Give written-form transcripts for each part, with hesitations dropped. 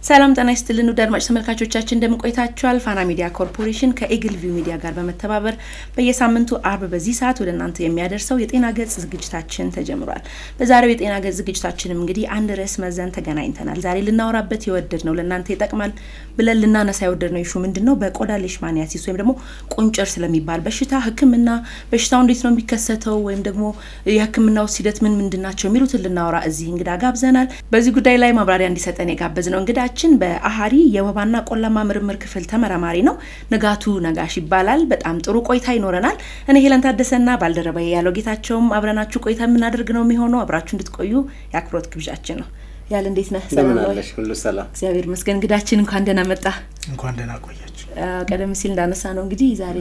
ሰላም ጤና ይስጥልን ውድ አድማጭ ተመልካቾቻችን እንደምን ቆይታችኋል? ፋና ሚዲያ ኮርፖሬሽን ከኤግል ቪው ሚዲያ ጋር በመተባበር በየሳምንቱ አርብ በዚህ ሰዓት ወደ እናንተ የሚያደርሰው የጤና ገጽ ዝግጅታችን ተጀምሯል። በዛሬው የጤና ገጽ ዝግጅታችንም እንግዲህ አንድ ርዕስ መዘን ተገናኝተናል። ዛሬ ልናወራበት የወደድነው ለእናንተ ይጠቅማል ብለን ልናነሳ የወደድነው ኢሹ ምንድነው? በቆዳ ሌሽማኒያሲስ ወይም ደግሞ ቁንጭር ስለሚባል በሽታ ህክምና፣ በሽታው እንዴት ነው የሚከሰተው ወይም ደግሞ የህክምናው ሂደት ምንድናቸው የሚሉትን ልናወራ እዚህ እንግዳ ጋብዘናል። በዚህ ጉዳይ ላይ ማብራሪያ እንዲሰጠን የጋበዝነው እንግዳ በአሃሪ የወባና ቆላማ ምርምር ክፍል ተመራማሪ ነው። ንጋቱ ነጋሽ ይባላል። በጣም ጥሩ ቆይታ ይኖረናል። እኔ ሄለን ታደሰና ባልደረባዬ ያለው ጌታቸውም አብረናችሁ ቆይታ የምናደርግ ነው የሚሆነው። አብራችሁ እንድትቆዩ የአክብሮት ግብዣችን ነው። ያለ እንዴት ነህ? ሰላም ነሽ? ሁሉ ሰላም፣ እግዚአብሔር ይመስገን። እንግዳችን እንኳን ደህና መጣ። እንኳን ደህና ቆያችሁ። ቀደም ሲል እንዳነሳ ነው እንግዲህ ዛሬ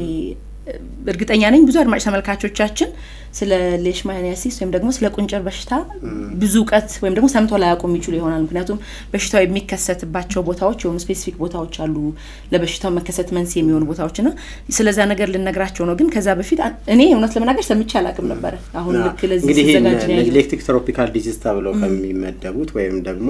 እርግጠኛ ነኝ ብዙ አድማጭ ተመልካቾቻችን ስለ ሌሽማኒያሲስ ወይም ደግሞ ስለ ቁንጭር በሽታ ብዙ እውቀት ወይም ደግሞ ሰምቶ ላያውቁ የሚችሉ ይሆናል። ምክንያቱም በሽታው የሚከሰትባቸው ቦታዎች የሆኑ ስፔሲፊክ ቦታዎች አሉ፣ ለበሽታው መከሰት መንስኤ የሚሆኑ ቦታዎችና ስለዛ ነገር ልነግራቸው ነው። ግን ከዛ በፊት እኔ እውነት ለመናገር ሰምቼ አላውቅም ነበር። አሁን ልክ ለዚህ ተዘጋጅ ነው ኔግሌክቲክ ትሮፒካል ዲዚዝ ተብለው ከሚመደቡት ወይም ደግሞ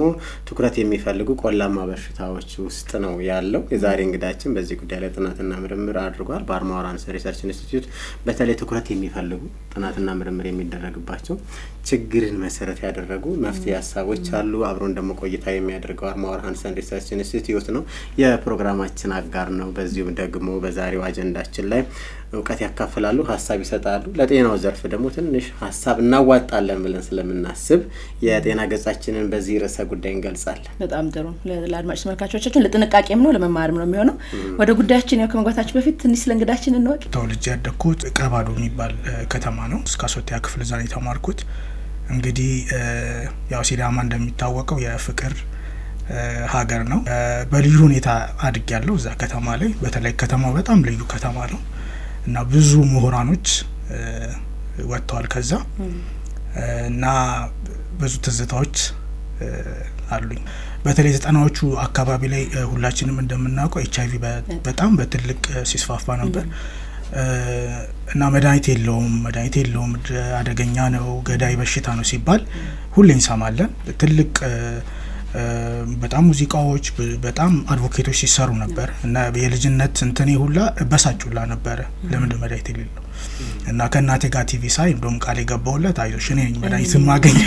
ትኩረት የሚፈልጉ ቆላማ በሽታዎች ውስጥ ነው ያለው። የዛሬ እንግዳችን በዚህ ጉዳይ ላይ ጥናትና ምርምር አድርጓል። በአርማወራን ሪሰርች ኢንስቲትዩት በተለይ ትኩረት የሚፈልጉ ጥናትና ምርምር የሚደረግባቸው ችግርን መሰረት ያደረጉ መፍትሄ ሀሳቦች አሉ። አብሮን ደግሞ ቆይታ የሚያደርገው አርማወራን ሪሰርች ኢንስቲትዩት ነው፣ የፕሮግራማችን አጋር ነው። በዚሁም ደግሞ በዛሬው አጀንዳችን ላይ እውቀት ያካፍላሉ፣ ሀሳብ ይሰጣሉ። ለጤናው ዘርፍ ደግሞ ትንሽ ሀሳብ እናዋጣለን ብለን ስለምናስብ የጤና ገጻችንን በዚህ ርዕሰ ጉዳይ እንገልጻለን። በጣም ጥሩ። ለአድማጭ ተመልካቾቻችን ለጥንቃቄም ነው ለመማርም ነው የሚሆነው። ወደ ጉዳያችን ያው ከመግባታችን በፊት ትንሽ ስለ እንግዳችን እንወቅ። ተወልጄ ያደግኩት ቀባዶ የሚባል ከተማ ነው። እስከ 10ኛ ክፍል እዛ ነው የተማርኩት። እንግዲህ ያው ሲዳማ እንደሚታወቀው የፍቅር ሀገር ነው። በልዩ ሁኔታ አድጌያለሁ እዛ ከተማ ላይ። በተለይ ከተማው በጣም ልዩ ከተማ ነው እና ብዙ ምሁራኖች ወጥተዋል ከዛ እና ብዙ ትዝታዎች አሉኝ። በተለይ 90ዎቹ አካባቢ ላይ ሁላችንም እንደምናውቀው HIV በጣም በትልቅ ሲስፋፋ ነበር እና መድኃኒት የለውም አደገኛ ነው፣ ገዳይ በሽታ ነው ሲባል ሁሌ እንሰማለን። ትልቅ በጣም ሙዚቃዎች በጣም አድቮኬቶች ሲሰሩ ነበር እና የልጅነት እንትኔ ሁላ በሳጩላ ነበር ለምን መድኃኒት የሌለው እና ከእናቴ ጋር ቲቪ ሳይ እንደውም ቃል የገባውለት አይዞሽ እኔ ነኝ መድኃኒት ማገኝ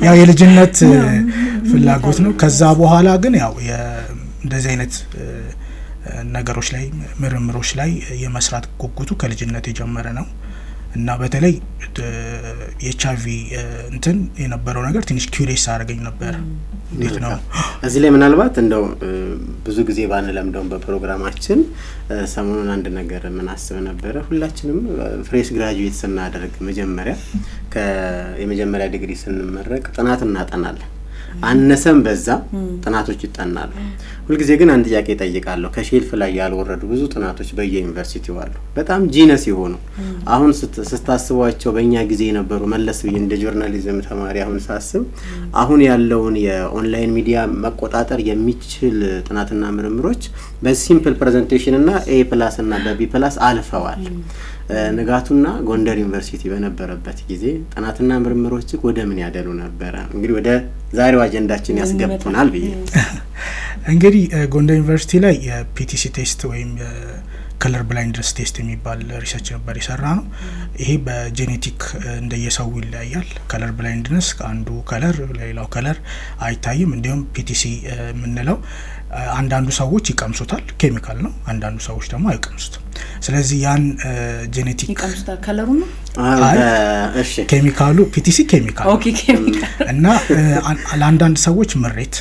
ያው የልጅነት ፍላጎት ነው። ከዛ በኋላ ግን ያው እንደዚህ አይነት ነገሮች ላይ ምርምሮች ላይ የመስራት ጉጉቱ ከልጅነት የጀመረ ነው እና በተለይ የኤችአይቪ እንትን የነበረው ነገር ትንሽ ኪዩሪየስ አድርገኝ ነበር። እንዴት ነው እዚህ ላይ ምናልባት እንደው ብዙ ጊዜ ባንለምደው በፕሮግራማችን ሰሞኑን አንድ ነገር ምን አስብ ነበር። ሁላችንም ፍሬሽ ግራጁዌት ስናደርግ የመጀመሪያ ዲግሪ ስንመረቅ ጥናት እናጠናለን። አነሰም በዛ ጥናቶች ይጠናሉ። ሁልጊዜ ግን አንድ ጥያቄ ጠይቃለሁ። ከሼልፍ ላይ ያልወረዱ ብዙ ጥናቶች በየዩኒቨርሲቲው አሉ፣ በጣም ጂነስ ይሆኑ። አሁን ስታስቧቸው በእኛ ጊዜ የነበሩ መለስ ብዬ እንደ ጆርናሊዝም ተማሪ አሁን ሳስብ አሁን ያለውን የኦንላይን ሚዲያ መቆጣጠር የሚችል ጥናትና ምርምሮች በሲምፕል ፕሬዘንቴሽን እና A+ እና በB+ አልፈዋል። ንጋቱና ጎንደር ዩኒቨርሲቲ በነበረበት ጊዜ ጥናትና ምርምሮች ወደ ምን ያደሉ ነበር? እንግዲህ ወደ ዛሬው አጀንዳችን ያስገቡናል ብዬ እንግዲህ ጎንደር ዩኒቨርሲቲ ላይ የፒቲሲ ቴስት ወይም ከለር ብላይንድነስ ቴስት የሚባል ሪሰርች ነበር የሰራ ነው። ይሄ በጄኔቲክ እንደየሰው ይለያያል። ከለር ብላይንድነስ ከአንዱ ከለር ለሌላው ከለር አይታይም። እንዲሁም ፒቲሲ የምንለው አንዳንዱ ሰዎች ይቀምሱታል፣ ኬሚካል ነው። አንዳንዱ ሰዎች ደግሞ አይቀምሱትም። ስለዚህ ያን ጄኔቲክ ይቀምሱታል ከለሩ ነው። እሺ ኬሚካሉ ፒቲሲ ኬሚካል እና ለአንዳንድ ሰዎች ምሬት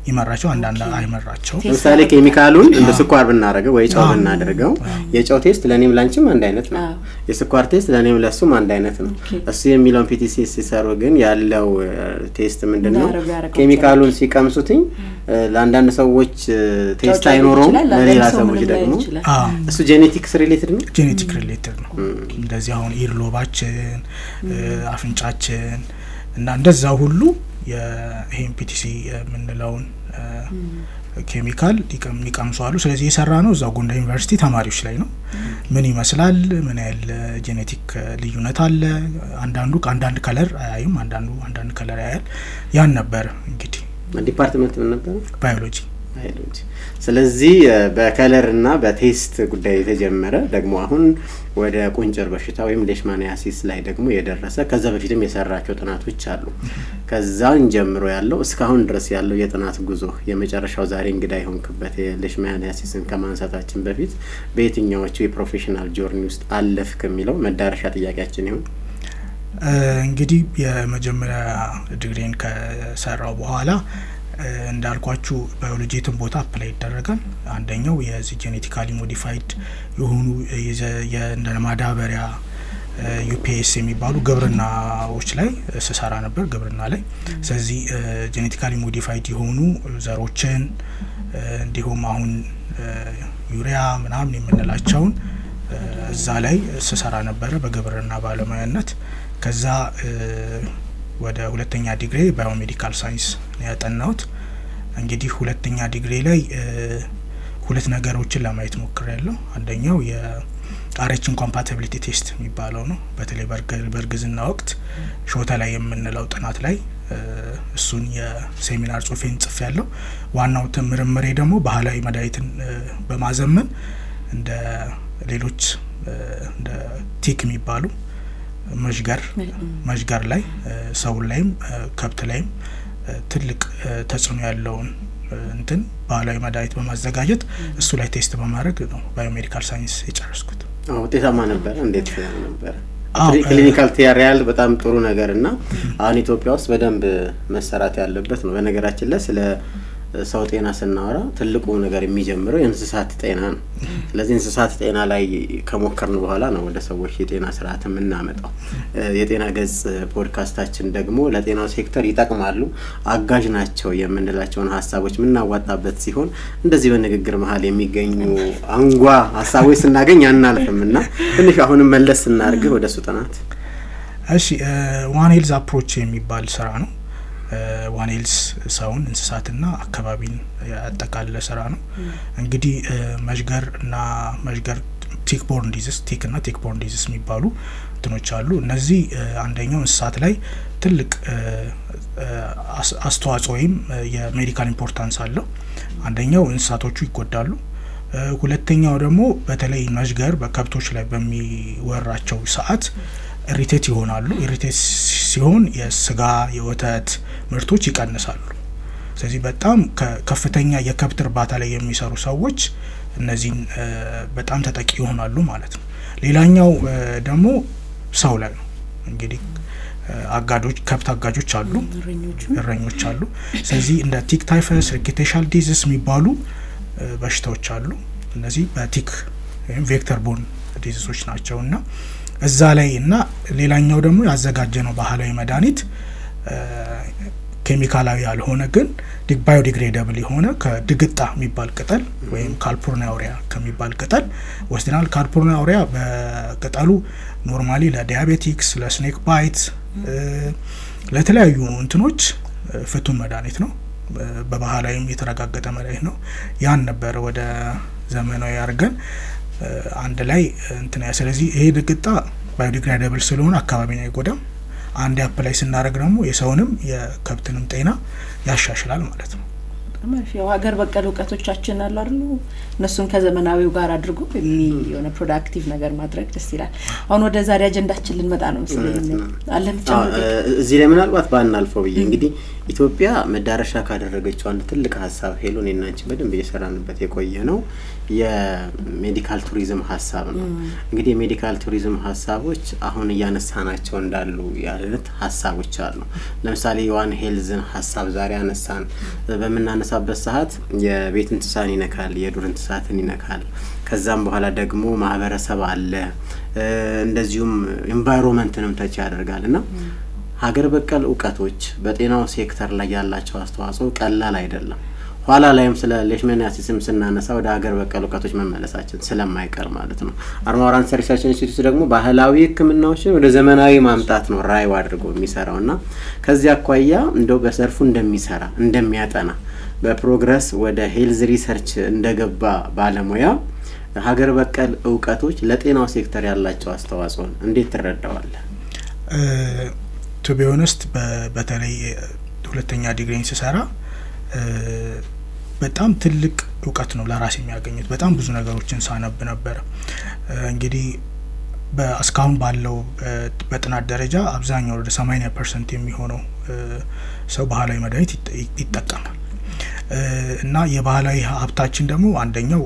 ይመራቸው አንዳንድ አይመራቸው። ለምሳሌ ኬሚካሉን እንደ ስኳር ብናረገው ወይ ጨው ብናደርገው የጨው ቴስት ለኔም ላንቺም አንድ አይነት ነው። የስኳር ቴስት ለኔም ለሱም አንድ አይነት ነው። እሱ የሚለውን ፒቲሲ ሲሰሩ ግን ያለው ቴስት ምንድነው? ኬሚካሉን ሲቀምሱትኝ ለአንዳንድ ሰዎች ቴስት አይኖረውም፣ ለሌላ ሰዎች ደግሞ እሱ ጄኔቲክስ ሪሌትድ ነው። ጄኔቲክ ሪሌትድ ነው። እንደዚህ አሁን ኢርሎባችን፣ አፍንጫችን እና እንደዛ ሁሉ የሄም ፒቲሲ የምንለውን ኬሚካል ይቀምሱ አሉ። ስለዚህ የሰራ ነው እዛው ጎንደር ዩኒቨርሲቲ ተማሪዎች ላይ ነው። ምን ይመስላል፣ ምን ያህል ጄኔቲክ ልዩነት አለ፣ አንዳንድ ከለር አያይም፣ አንዳንድ ከለር ያያል። ያን ነበር እንግዲህ ዲፓርትመንት ምን ነበር? ባዮሎጂ። ስለዚህ በከለርና በቴስት ጉዳይ የተጀመረ ደግሞ አሁን ወደ ቁንጭር በሽታ ወይም ሌሽማኒያሲስ ላይ ደግሞ የደረሰ ከዛ በፊትም የሰራቸው ጥናቶች አሉ። ከዛን ጀምሮ ያለው እስካሁን ድረስ ያለው የጥናት ጉዞ የመጨረሻው ዛሬ እንግዳ የሆንክበት የሌሽማኒያሲስን ከማንሳታችን በፊት በየትኛዎቹ የፕሮፌሽናል ጆርኒ ውስጥ አለፍክ የሚለው መዳረሻ ጥያቄያችን ይሁን። እንግዲህ የመጀመሪያ ዲግሪን ከሰራው በኋላ እንዳልኳችሁ ባዮሎጂትን ቦታ አፕላይ ይደረጋል። አንደኛው የዚህ ጄኔቲካሊ ሞዲፋይድ የሆኑ እንደ ማዳበሪያ ዩፒኤስ የሚባሉ ግብርናዎች ላይ ስሰራ ነበር፣ ግብርና ላይ። ስለዚህ ጄኔቲካሊ ሞዲፋይድ የሆኑ ዘሮችን እንዲሁም አሁን ዩሪያ ምናምን የምንላቸውን እዛ ላይ ስሰራ ነበረ በግብርና ባለሙያነት። ከዛ ወደ ሁለተኛ ዲግሪ ባዮሜዲካል ሳይንስ ነው ያጠናሁት። እንግዲህ ሁለተኛ ዲግሪ ላይ ሁለት ነገሮችን ለማየት ሞክሬያለሁ። አንደኛው የአርኤች ኢንኮምፓቲቢሊቲ ቴስት የሚባለው ነው። በተለይ በእርግዝና ወቅት ሾተ ላይ የምንለው ጥናት ላይ እሱን የሴሚናር ጽሁፌን ጽፌያለሁ። ዋናው ምርምሬ ደግሞ ባህላዊ መድኃኒትን በማዘመን እንደ ሌሎች እንደ ቲክ የሚባሉ መዥገር ላይ ሰው ላይም ከብት ላይም ትልቅ ተጽዕኖ ያለውን እንትን ባህላዊ መድኃኒት በማዘጋጀት እሱ ላይ ቴስት በማድረግ ነው ባዮሜዲካል ሳይንስ የጨረስኩት። ውጤታማ ነበረ? እንዴት ነበረ? ክሊኒካል ቲያሪያል በጣም ጥሩ ነገር እና አሁን ኢትዮጵያ ውስጥ በደንብ መሰራት ያለበት ነው። በነገራችን ላይ ስለ ሰው ጤና ስናወራ ትልቁ ነገር የሚጀምረው የእንስሳት ጤና ነው። ስለዚህ እንስሳት ጤና ላይ ከሞከርን በኋላ ነው ወደ ሰዎች የጤና ስርዓት የምናመጣው። የጤና ገጽ ፖድካስታችን ደግሞ ለጤናው ሴክተር ይጠቅማሉ፣ አጋዥ ናቸው የምንላቸውን ሀሳቦች የምናዋጣበት ሲሆን እንደዚህ በንግግር መሀል የሚገኙ አንጓ ሀሳቦች ስናገኝ አናልፍም እና ትንሽ አሁንም መለስ ስናርግህ ወደ እሱ ጥናት። እሺ፣ ዋን ሄልዝ አፕሮች የሚባል ስራ ነው። ዋን ሄልዝ ሰውን እንስሳትና አካባቢን ያጠቃለለ ስራ ነው። እንግዲህ መዥገር ቲክ-ቦርን ዲዚዝ ቲክና ቲክ-ቦርን ዲዚዝ የሚባሉ እንትኖች አሉ። እነዚህ አንደኛው እንስሳት ላይ ትልቅ አስተዋጽኦ ወይም የሜዲካል ኢምፖርታንስ አለው። አንደኛው እንስሳቶቹ ይጎዳሉ። ሁለተኛው ደግሞ በተለይ መዥገር በከብቶች ላይ በሚወራቸው ሰዓት ኢሪቴት ይሆናሉ። ኢሪቴት ሲሆን የስጋ የወተት ምርቶች ይቀንሳሉ። ስለዚህ በጣም ከፍተኛ የከብት እርባታ ላይ የሚሰሩ ሰዎች እነዚህን በጣም ተጠቂ ይሆናሉ ማለት ነው። ሌላኛው ደግሞ ሰው ላይ ነው። እንግዲህ ከብት አጋጆች አሉ፣ እረኞች አሉ። ስለዚህ እንደ ቲክ ታይፈስ፣ ሪኬቴሻል ዲዚዝ የሚባሉ በሽታዎች አሉ። እነዚህ በቲክ ወይም ቬክተር ቦርን ዲዚዞች ናቸው እና እዛ ላይ እና ሌላኛው ደግሞ ያዘጋጀ ነው ባህላዊ መድኃኒት ኬሚካላዊ ያልሆነ ግን ባዮዲግሬደብል የሆነ ከድግጣ የሚባል ቅጠል ወይም ካልፖርናውሪያ ከሚባል ቅጠል ወስደናል። ካልፖርናውሪያ በቅጠሉ ኖርማሊ ለዲያቤቲክስ፣ ለስኔክ ባይት፣ ለተለያዩ እንትኖች ፍቱን መድኃኒት ነው። በባህላዊም የተረጋገጠ መድኃኒት ነው። ያን ነበረ ወደ ዘመናዊ አድርገን አንድ ላይ እንትና። ስለዚህ ይሄ ድግጣ ባዮዲግሬደብል ስለሆነ አካባቢን አይጎዳም። አንድ አፕላይ ስናደርግ ደግሞ የሰውንም የከብትንም ጤና ያሻሽላል ማለት ነው። ያው ሀገር በቀል እውቀቶቻችን አሉ አይደል? እነሱን ከዘመናዊው ጋር አድርጎ የሆነ ፕሮዳክቲቭ ነገር ማድረግ ደስ ይላል። አሁን ወደ ዛሬ አጀንዳችን ልንመጣ ነው መሰለኝ። አለን እዚህ ላይ ምናልባት ባናልፈው ብዬ እንግዲህ ኢትዮጵያ መዳረሻ ካደረገችው አንድ ትልቅ ሀሳብ ሄሎን እና አንቺ በደንብ እየሰራንበት የቆየ ነው የሜዲካል ቱሪዝም ሀሳብ ነው። እንግዲህ የሜዲካል ቱሪዝም ሀሳቦች አሁን እያነሳናቸው እንዳሉ ያለት ሀሳቦች አሉ። ለምሳሌ ዋን ሄልዝን ሀሳብ ዛሬ አነሳን። በመናነሳበት ሰዓት የቤት እንስሳን ይነካል፣ የዱር እንስሳትን ይነካል። ከዛም በኋላ ደግሞ ማህበረሰብ አለ፣ እንደዚሁም ኢንቫይሮንመንትንም ተች ያደርጋልና ሀገር በቀል እውቀቶች በጤናው ሴክተር ላይ ያላቸው አስተዋጽኦ ቀላል አይደለም። ኋላ ላይም ስለ ሌሽማኒያሲስም ስናነሳ ወደ ሀገር በቀል እውቀቶች መመለሳችን ስለማይቀር ማለት ነው። አርማውራንስ ሪሰርች ኢንስቲትዩት ደግሞ ባህላዊ ሕክምናዎችን ወደ ዘመናዊ ማምጣት ነው ራዕዩ አድርጎ የሚሰራውና ከዚህ አኳያ እንደው በሰርፉ እንደሚሰራ እንደሚያጠና በፕሮግረስ ወደ ሄልዝ ሪሰርች እንደገባ ባለሙያ ሀገር በቀል እውቀቶች ለጤናው ሴክተር ያላቸው አስተዋጽኦ እንዴት ትረዳዋለህ? ቱ ቢ ኦነስት በተለይ ሁለተኛ ዲግሪን ስሰራ በጣም ትልቅ እውቀት ነው ለራሴ የሚያገኙት። በጣም ብዙ ነገሮችን ሳነብ ነበር። እንግዲህ እስካሁን ባለው በጥናት ደረጃ አብዛኛው ወደ 80% የሚሆነው ሰው ባህላዊ መድኃኒት ይጠቀማል እና የባህላዊ ሀብታችን ደግሞ አንደኛው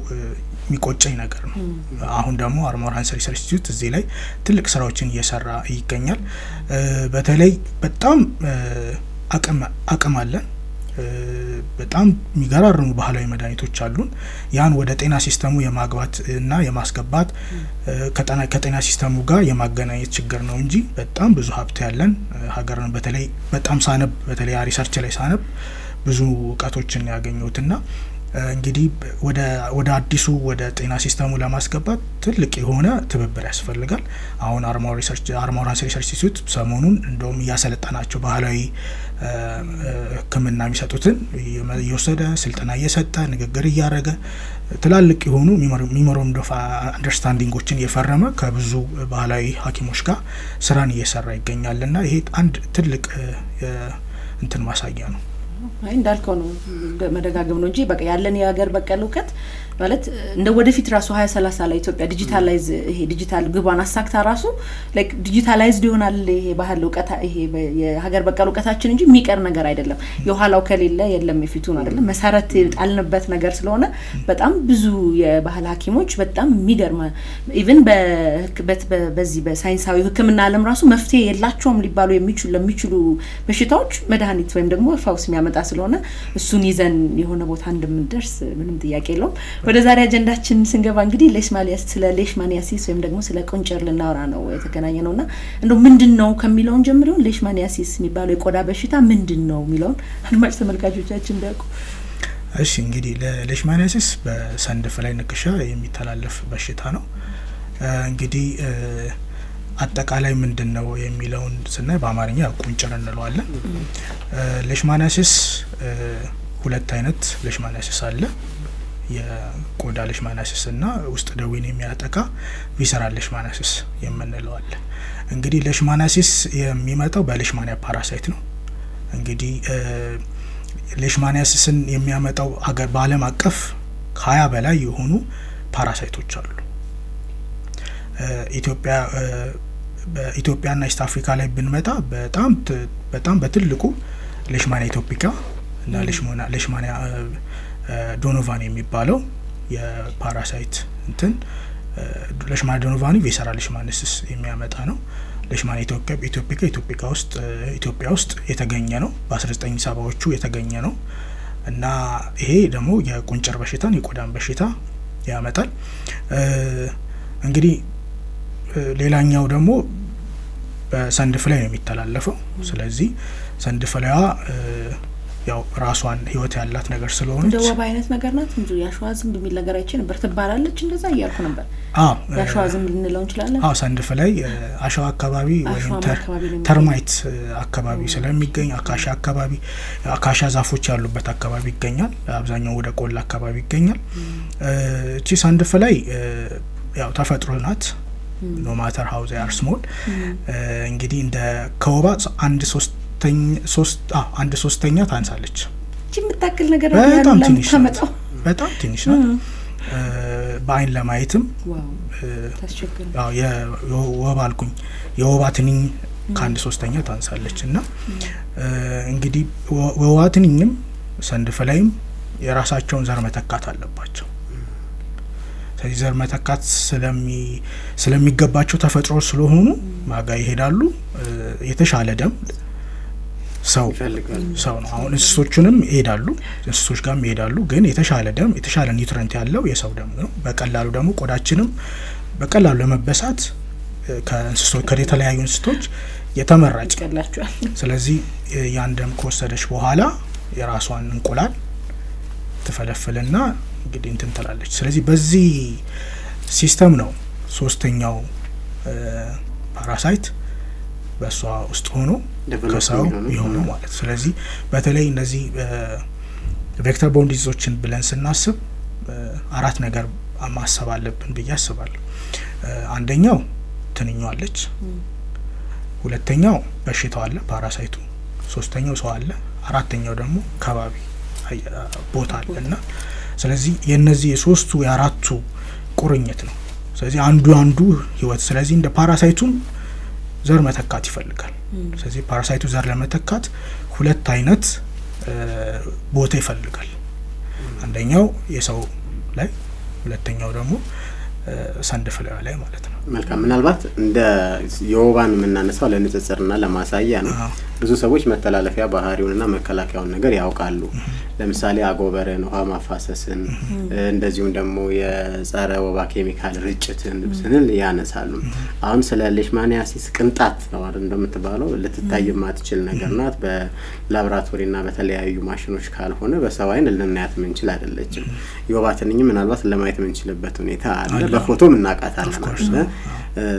የሚቆጨኝ ነገር ነው። አሁን ደግሞ አርሞር ሃንስ ሪሰርች ኢንስቲትዩት እዚህ ላይ ትልቅ ስራዎችን እየሰራ ይገኛል። በተለይ በጣም አቅም አለን። በጣም የሚገራርሙ ባህላዊ መድኃኒቶች አሉን። ያን ወደ ጤና ሲስተሙ የማግባት እና የማስገባት ከጤና ሲስተሙ ጋር የማገናኘት ችግር ነው እንጂ በጣም ብዙ ሀብት ያለን ሀገር ነው። በተለይ በጣም ሳነብ በተለይ ሪሰርች ላይ ሳነብ ብዙ እውቀቶችን ያገኙትና እንግዲህ ወደ አዲሱ ወደ ጤና ሲስተሙ ለማስገባት ትልቅ የሆነ ትብብር ያስፈልጋል። አሁን አርሞር ሃንስ ሪሰርች ኢንስቲትዩት ሰሞኑን እንደውም እያሰለጠናቸው ባህላዊ ሕክምና የሚሰጡትን እየወሰደ ስልጠና እየሰጠ ንግግር እያደረገ ትላልቅ የሆኑ ሜሞራንደም ኦፍ አንደርስታንዲንጎችን እየፈረመ ከብዙ ባህላዊ ሐኪሞች ጋር ስራን እየሰራ ይገኛልና ይሄ አንድ ትልቅ እንትን ማሳያ ነው። አይ እንዳልከው ነው መደጋገም ነው እንጂ በቃ ያለን የሀገር በቀል እውቀት ማለት እንደ ወደፊት ራሱ 2030 ላይ ኢትዮጵያ ዲጂታላይዝ ይሄ ዲጂታል ግባን አሳክታ ራሱ ላይክ ዲጂታላይዝድ ይሆናል ይሄ ባህል እውቀት ይሄ የሀገር በቀል እውቀታችን እንጂ የሚቀር ነገር አይደለም። የኋላው ከሌለ የለም የፊቱን አይደለም መሰረት ጣልንበት ነገር ስለሆነ በጣም ብዙ የባህል ሐኪሞች በጣም የሚገርም ኢቭን በዚህ በሳይንሳዊ ሕክምና ዓለም ራሱ መፍትሄ የላቸውም ሊባሉ ለሚችሉ በሽታዎች መድኃኒት ወይም ደግሞ ፈውስ የሚያመጣ ስለሆነ እሱን ይዘን የሆነ ቦታ እንደምንደርስ ምንም ጥያቄ የለውም። ወደ ዛሬ አጀንዳችን ስንገባ እንግዲህ ሌሽማኒያሲስ ወይም ደግሞ ስለ ቁንጭር ልናወራ ነው የተገናኘነውና እንደው ምንድነው ከሚለውን ጀምረው ሌሽማኒያሲስ የሚባለው የቆዳ በሽታ ምንድነው የሚለውን አድማጭ ተመልካቾቻችን እንዲያውቁ። እሺ እንግዲህ ሌሽማኒያሲስ በሰንደፍ ላይ ንክሻ የሚተላለፍ በሽታ ነው። እንግዲህ አጠቃላይ ምንድነው የሚለውን ስናይ በአማርኛ ቁንጭር እንለዋለን። ሌሽማኒያሲስ ሁለት አይነት ሌሽማኒያሲስ አለ። የቆዳ ሌሽማኒያሲስ እና ውስጥ ደዌን የሚያጠቃ ቪሰራል ሌሽማኒያሲስ የምንለው አለ። እንግዲህ ሌሽማኒያሲስ የሚመጣው በሌሽማኒያ ፓራሳይት ነው። እንግዲህ ሌሽማኒያሲስን የሚያመጣው በዓለም አቀፍ 20 በላይ የሆኑ ፓራሳይቶች አሉ። በኢትዮጵያና ኢስት አፍሪካ ላይ ብንመጣ በጣም በትልቁ ሌሽማኒያ ኢትዮፒካ እና ሌሽማኒያ ዶኖቫኒ የሚባለው የፓራሳይት እንትን ሌሽማኒያ ዶኖቫኒ ቪሰራል ሌሽማኒያሲስ የሚያመጣ ነው። ሌሽማኒያ ኢትዮጵያ ውስጥ የተገኘ ነው። በ1970ዎቹ የተገኘ ነው እና ይሄ ደግሞ የቁንጭር በሽታን የቆዳን በሽታ ያመጣል። እንግዲህ ሌላኛው ደግሞ በሰንደፍ ላይ ነው የሚተላለፈው። ስለዚህ ሰንደፍ ላይዋ ያው ራሷን ህይወት ያላት ነገር ስለሆነ እንደ ወባ አይነት ነገር ናት እንጂ ያሸዋ ዝንብ የሚል ነገር አይቼ ነበር ትባላለች እንደዛ እያልኩ ነበር። ያሸዋ ዝንብ ልንለው እንችላለን። ሰንደፍ ላይ አሸዋ አካባቢ ወይም ተርማይት አካባቢ ስለሚገኝ አካሻ አካባቢ አካሻ ዛፎች ያሉበት አካባቢ ይገኛል። አብዛኛው ወደ ቆላ አካባቢ ይገኛል። እቺ ሰንደፍ ላይ ያው ተፈጥሮ ናት። no matter how they are small እንግዲህ እንደ ከወባ አንድ ሶስተኛ ታንሳለች። እቺ የምታክል ነገር በጣም ትንሽ ናት። በአይን ለማየትም ያው የወባ አልኩኝ የወባ ትንኝ ከአንድ ሶስተኛ ታንሳለች እና እንግዲህ ወባ ትንኝም ሰንደፍ ላይም የራሳቸውን ዘር መተካት አለባቸው። ስለዚህ ዘር መተካት ስለሚገባቸው ተፈጥሮ ስለሆኑ ማጋ ይሄዳሉ። የተሻለ ደም ሰው ነው። አሁን እንስሶቹንም ይሄዳሉ፣ እንስሶች ጋርም ይሄዳሉ። ግን የተሻለ ደም የተሻለ ኒውትሪየንት ያለው የሰው ደም ነው። በቀላሉ ደግሞ ቆዳችንም በቀላሉ ለመበሳት ከእንስሶች ከተለያዩ እንስሶች የተመራጭ ይቀላቸዋል። ስለዚህ ያን ደም ከወሰደች በኋላ የራሷን እንቁላል ትፈለፍልና እንግዲህ እንትን ትላለች። ስለዚህ በዚህ ሲስተም ነው ሶስተኛው ፓራሳይት በሷ ውስጥ ሆኖ ከሰው የሆነው ማለት። ስለዚህ በተለይ እነዚህ ቬክተር ቦርን ዲዚዞችን ብለን ስናስብ አራት ነገር ማሰብ አለብን ብዬ አስባለሁ። አንደኛው ትንኛው አለች፣ ሁለተኛው በሽታው አለ ፓራሳይቱ፣ ሶስተኛው ሰው አለ፣ አራተኛው ደግሞ ከባቢ ቦታ አለና ስለዚህ የነዚህ የሶስቱ የአራቱ ቁርኝት ነው። ስለዚህ አንዱ ህይወት ስለዚህ እንደ ፓራሳይቱም ዘር መተካት ይፈልጋል። ስለዚህ ፓራሳይቱ ዘር ለመተካት ሁለት አይነት ቦታ ይፈልጋል። አንደኛው የሰው ላይ፣ ሁለተኛው ደግሞ ሰንድፍላዋ ላይ ማለት ነው። መልካም ምናልባት እንደ የወባን የምናነሳው ለንጽጽርና ለማሳያ ነው። ብዙ ሰዎች መተላለፊያ ባህሪውንና መከላከያውን ነገር ያውቃሉ። ለምሳሌ አጎበርን፣ ውሃ ማፋሰስን እንደዚሁም ደግሞ የጸረ ወባ ኬሚካል ርጭትን ስንል ያነሳሉ። አሁን ስለ ሌሽማኒያሲስ ቅንጣት ነው አይደል እንደምትባለው ልትታይ የማትችል ነገር ናት። በላቦራቶሪና በተለያዩ ማሽኖች ካልሆነ በሰው አይን ልናያት ምንችል አይደለችም። የወባ ትንኝ ምናልባት ለማየት ምንችልበት ሁኔታ አለ፣ በፎቶም እናቃታለን።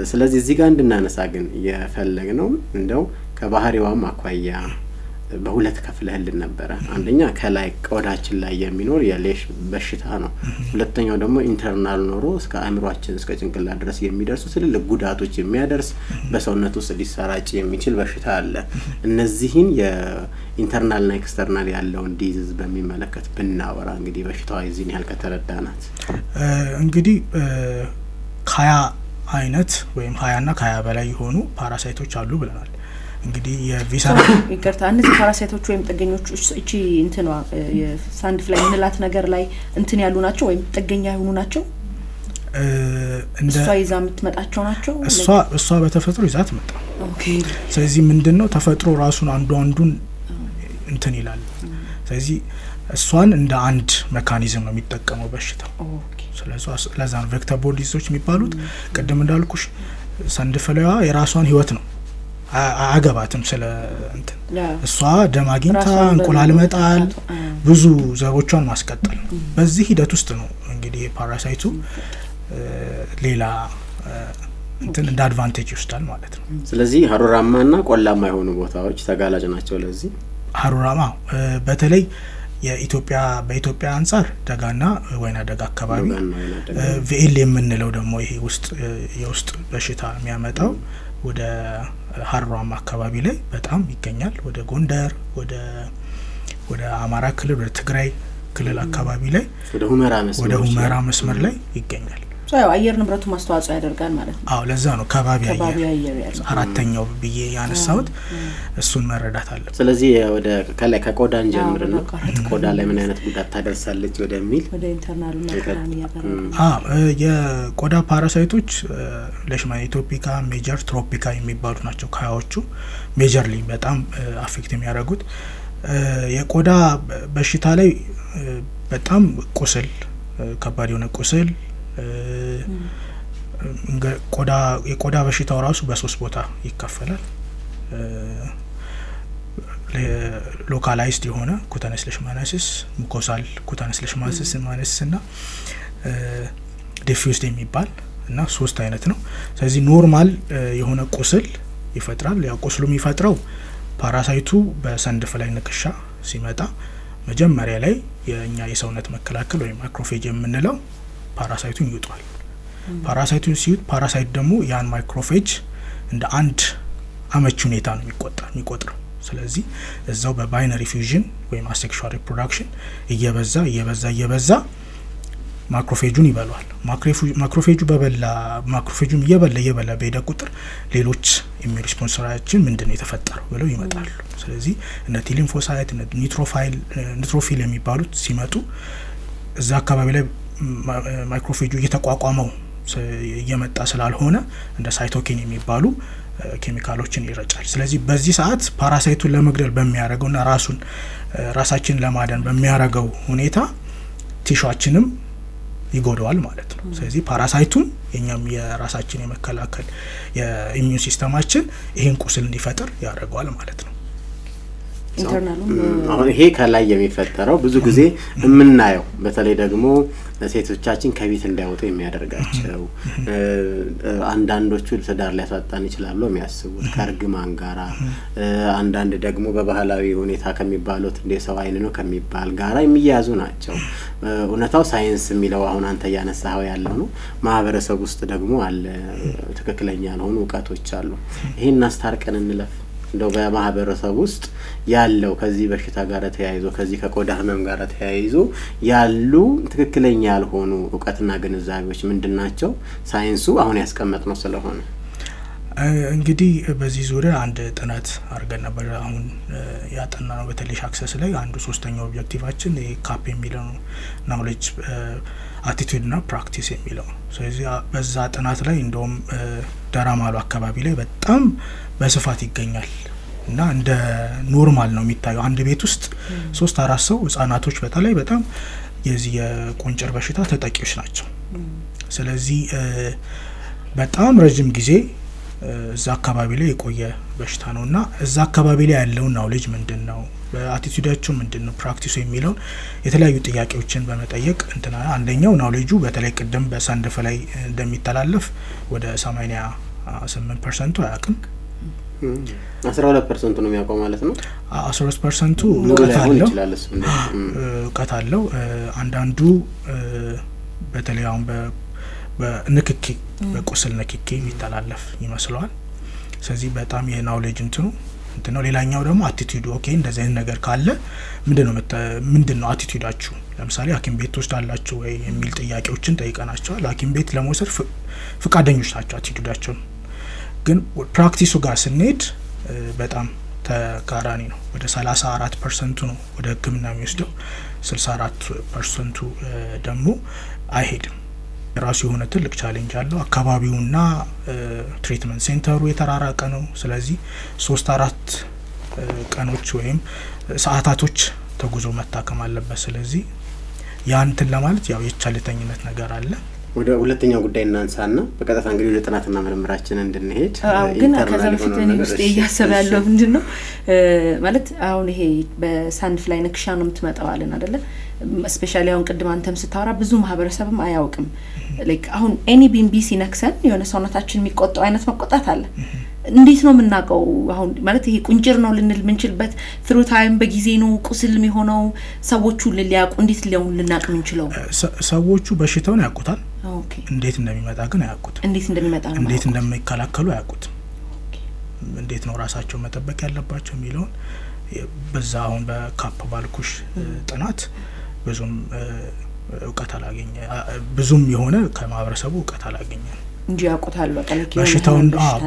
ስለዚህ እዚህ ጋር እንድናነሳ ግን የፈለግነው እንደው ከባህሪዋም አኳያ በሁለት ከፍለህልን ነበረ። አንደኛ ከላይ ቆዳችን ላይ የሚኖር የሌሽ በሽታ ነው። ሁለተኛው ደግሞ ኢንተርናል ኖሮ እስከ አእምሮአችን እስከ ጭንቅላት ድረስ የሚደርሱ ትልልቅ ጉዳቶች የሚያደርስ በሰውነት ውስጥ ሊሰራጭ የሚችል በሽታ አለ። እነዚህን የኢንተርናልና ኤክስተርናል ያለውን ዲዚዝ በሚመለከት ብናወራ እንግዲህ በሽታዋ እዚህን ያህል ከተረዳናት እንግዲህ 20 አይነት ወይም 20 እና 20 በላይ የሆኑ ፓራሳይቶች አሉ ብለናል። እንግዲህ የቪሰራ ይቅርታ እነዚህ ፓራሳይቶች ወይም ጥገኞች እቺ እንትኗ የሳንድ ፍላይ ምንላት ነገር ላይ እንትን ያሉ ናቸው ወይም ጥገኛ የሆኑ ናቸው። እሷ ይዛ የምትመጣቸው ናቸው። እሷ በተፈጥሮ ይዛት መጣ። ኦኬ ስለዚህ ምንድነው ተፈጥሮ ራሱን አንዱን እንትን ይላል። ስለዚህ እሷን እንደ አንድ ሜካኒዝም ነው የሚጠቀመው በሽታው። ኦኬ ስለዚህ ለዛ ነው ቬክተር ቦርን ዲዚዞች የሚባሉት። ቅድም እንዳልኩሽ ሳንድ ፍላይዋ የራሷን ህይወት ነው አገባትም ስለ እንትን እሷ ደም አግኝታ እንቁላል መጣል ብዙ ዘሮቿን ማስቀጠል ነው። በዚህ ሂደት ውስጥ ነው እንግዲህ ፓራሳይቱ ሌላ እንትን እንደ አድቫንቴጅ ይወስዳል ማለት ነው። ስለዚህ ሀሩራማና ቆላማ የሆኑ ቦታዎች ተጋላጭ ናቸው ለዚህ። ሀሩራማ በተለይ በኢትዮጵያ አንፃር ደጋና ወይና ደጋ አካባቢ ቪኤል የምንለው ደግሞ ይሄ የውስጥ በሽታ የሚያመጣው ወደ ሀሩራማ አካባቢ ላይ በጣም ይገኛል። ወደ ጎንደር፣ ወደ አማራ ክልል፣ ወደ ትግራይ ክልል አካባቢ ላይ ወደ ሁመራ መስመር ላይ ይገኛል። ያው አየር ንብረቱ ማስተዋጽኦ ያደርጋል ማለት ነው። አዎ ለዛ ነው ከባቢ አየር አራተኛው ብዬ ያነሳሁት እሱን መረዳት አለ። ስለዚህ ወደ ከላይ ከቆዳን ጀምርና ቆዳ ላይ ምን አይነት ጉዳት ታደርሳለች ወደሚል ወደ ኢንተርናልና ክራኒ ያቀርባል። የቆዳ ፓራሳይቶች ሌሽማኒያ ኢትዮፒካ፣ ሜጀር ትሮፒካ የሚባሉ ናቸው። ካያዎቹ ሜጀርሊ በጣም አፌክት የሚያደርጉት የቆዳ በሽታ ላይ በጣም ቁስል፣ ከባድ የሆነ ቁስል የቆዳ በሽታው ራሱ በሶስት ቦታ ይከፈላል። ሎካላይዝድ የሆነ ኩታነስ ሌሽማኒያሲስ፣ ሙኮሳል ኩታነስ ሌሽማኒያሲስ እና ዲፊውዝድ የሚባል እና ሶስት አይነት ነው። ስለዚህ ኖርማል የሆነ ቁስል ይፈጥራል። ያው ቁስሉ የሚፈጥረው ፓራሳይቱ በሳንድ ፍላይ ንክሻ ሲመጣ መጀመሪያ ላይ የኛ የሰውነት መከላከል ወይም ማይክሮፌጅ የምንለው ፓራሳይቱን ይውጣል። ፓራሳይቱን ሲውጥ ፓራሳይት ደግሞ ያን ማይክሮፌጅ እንደ አንድ አመቺ ሁኔታ ነው የሚቆጥረው። ስለዚህ እዛው በባይነሪ ፊውዥን ወይም አሴክሹዋል ሪፕሮዳክሽን እየበዛ ማክሮፌጁን ይበላል። ማክሮፌጁን እየበላ በሄደ ቁጥር ሌሎች ኢሚዩን ሪስፖንሰራችን ምንድነው የተፈጠረው ብለው ይመጣሉ። ስለዚህ እነ ቲ ሊምፎሳይት፣ እነ ኒትሮፊል የሚባሉት ሲመጡ እዛ አካባቢ ላይ ማይክሮፌጁ እየተቋቋመው እየመጣ ስላልሆነ እንደ ሳይቶኪን የሚባሉ ኬሚካሎችን ይረጫል። ስለዚህ በዚህ ሰዓት ፓራሳይቱን ለመግደል በሚያደርገውና ራሳችን ለማዳን በሚያደርገው ሁኔታ ቲሹአችንም ይጎዳዋል ማለት ነው። ስለዚህ ፓራሳይቱን የኛም የራሳችን የመከላከል የኢሚዩን ሲስተማችን ይሄን ቁስል እንዲፈጠር ያደርገዋል ማለት ነው። አሁን ይሄ ከላይ የሚፈጠረው ብዙ ጊዜ የምናየው በተለይ ደግሞ ሴቶቻችን ከቤት እንዳይወጡ የሚያደርጋቸው አንዳንዶቹ ትዳር ሊያሳጣን ይችላሉ የሚያስቡት ከርግማን ጋራ፣ አንዳንድ ደግሞ በባህላዊ ሁኔታ ከሚባሉት እንደ ሰው አይን ነው ከሚባል ጋራ የሚያዙ ናቸው። እውነታው ሳይንስ የሚለው አሁን አንተ ያነሳው ያለው ነው። ማህበረሰብ ውስጥ ደግሞ አለ ትክክለኛ ያልሆኑ እውቀቶች አሉ። ይሄን አስታርቀን እንለፍ። እንደው በማህበረሰብ ውስጥ ያለው ከዚህ በሽታ ጋር ተያይዞ ከዚህ ከቆዳ ህመም ጋር ተያይዞ ያሉ ትክክለኛ ያልሆኑ እውቀትና ግንዛቤዎች ምንድናቸው? ሳይንሱ አሁን ያስቀመጥነው ስለሆነ እንግዲህ በዚህ ዙሪያ አንድ ጥናት አድርገን ነበር። አሁን ያጠና ነው በተለይ አክሰስ ላይ አንዱ ሶስተኛው ኦብጀክቲቫችን ካፕ የሚለው ናውሌጅ አቲቲዩድ እና ፕራክቲስ የሚለው። ስለዚህ በዛ ጥናት ላይ እንደውም ደራማሉ አካባቢ ላይ በጣም በስፋት ይገኛል እና እንደ ኖርማል ነው የሚታየው። አንድ ቤት ውስጥ 3-4 ሰው ህጻናቶች በተለይ በጣም የዚህ የቁንጭር በሽታ ተጠቂዎች ናቸው። ስለዚህ በጣም ረጅም ጊዜ እዛ አካባቢ ላይ የቆየ በሽታ ነውና እዛ አካባቢ ላይ ያለው ናውሌጅ ምንድነው፣ በአቲቲዩዳቸው ምንድነው፣ ፕራክቲሱ የሚለው የተለያዩ ጥያቄዎችን በመጠየቅ እንትና አንደኛው ናውሌጁ በተለይ ቅድም በሰንደፍ ላይ እንደሚተላለፍ ወደ 88% አያውቅም። 12% ነው የሚያውቀው ማለት ነው። 12% እውቀት አለው። አንዳንዱ በተለይ አሁን በንክኪ በቁስል ንክኪ የሚተላለፍ ይመስለዋል። ስለዚህ በጣም የናውሌጅ እንትኑ ነው። ሌላኛው ደግሞ አቲቲዩድ ኦኬ እንደዚህ አይነት ነገር ካለ ምንድነው አቲቲዩዳችሁ? ለምሳሌ ሐኪም ቤት ትወስዳላችሁ ወይ የሚል ጥያቄዎችን ጠይቀናቸዋል። ሐኪም ቤት ለመውሰድ ፍቃደኞች ናቸው አቲቲዩዳቸው። ግን ፕራክቲሱ ጋር ስንሄድ በጣም ተቃራኒ ነው። ወደ 34% ነው ወደ ሕክምና የሚወስደው፣ 64% ደግሞ አይሄድም። ራሱ የሆነ ትልቅ ቻሌንጅ አለው። አካባቢውና ትሪትመንት ሴንተሩ የተራራቀ ነው። ስለዚህ 3-4 ቀኖች ወይም ሰዓታቶች ተጉዞ መታከም አለበት። ስለዚህ ያንተን ለማለት ያው የቻለተኝነት ነገር አለ። ወደ ሁለተኛው ጉዳይ እናንሳና በቀጥታ እንግዲህ ወደ ጥናትና ምርምራችን እንድንሄድ ግን ከዛ በፊት እኔ ውስጥ እያሰበ ያለው ምንድነው ማለት አሁን ይሄ በሳንድ ፍላይ ነክሻ ነው የምትመጣዋለን አይደለ? ስፔሻሊ አሁን ቅድም አንተም ስታወራ ብዙ ማህበረሰብም አያውቅም። ላይክ አሁን ኤኒ ቢምቢ ሲነክሰን የሆነ ሰውነታችን የሚቆጣው አይነት መቆጣት አለ። እንዴት ነው የምናውቀው? አሁን ማለት ይሄ ቁንጭር ነው ልንል ምንችልበት ትሩ ታይም በጊዜ ነው ቁስል የሚሆነው? ሰዎቹ ሊያውቁ እንዴት ልናውቅ ምንችለው? ሰዎቹ በሽታውን ያውቁታል። ኦኬ እንዴት እንደሚመጣ ግን አያውቁትም። እንዴት እንደሚመጣ ነው እንዴት እንደሚከላከሉ አያውቁትም። እንዴት ነው ራሳቸው መጠበቅ ያለባቸው የሚለው በዛ አሁን በካፕ ባልኩሽ ጥናት ብዙም እውቀት አላገኘ ብዙም የሆነ ከማህበረሰቡ እውቀት አላገኘ እንጂ ያውቁታል። በቃ ለኪ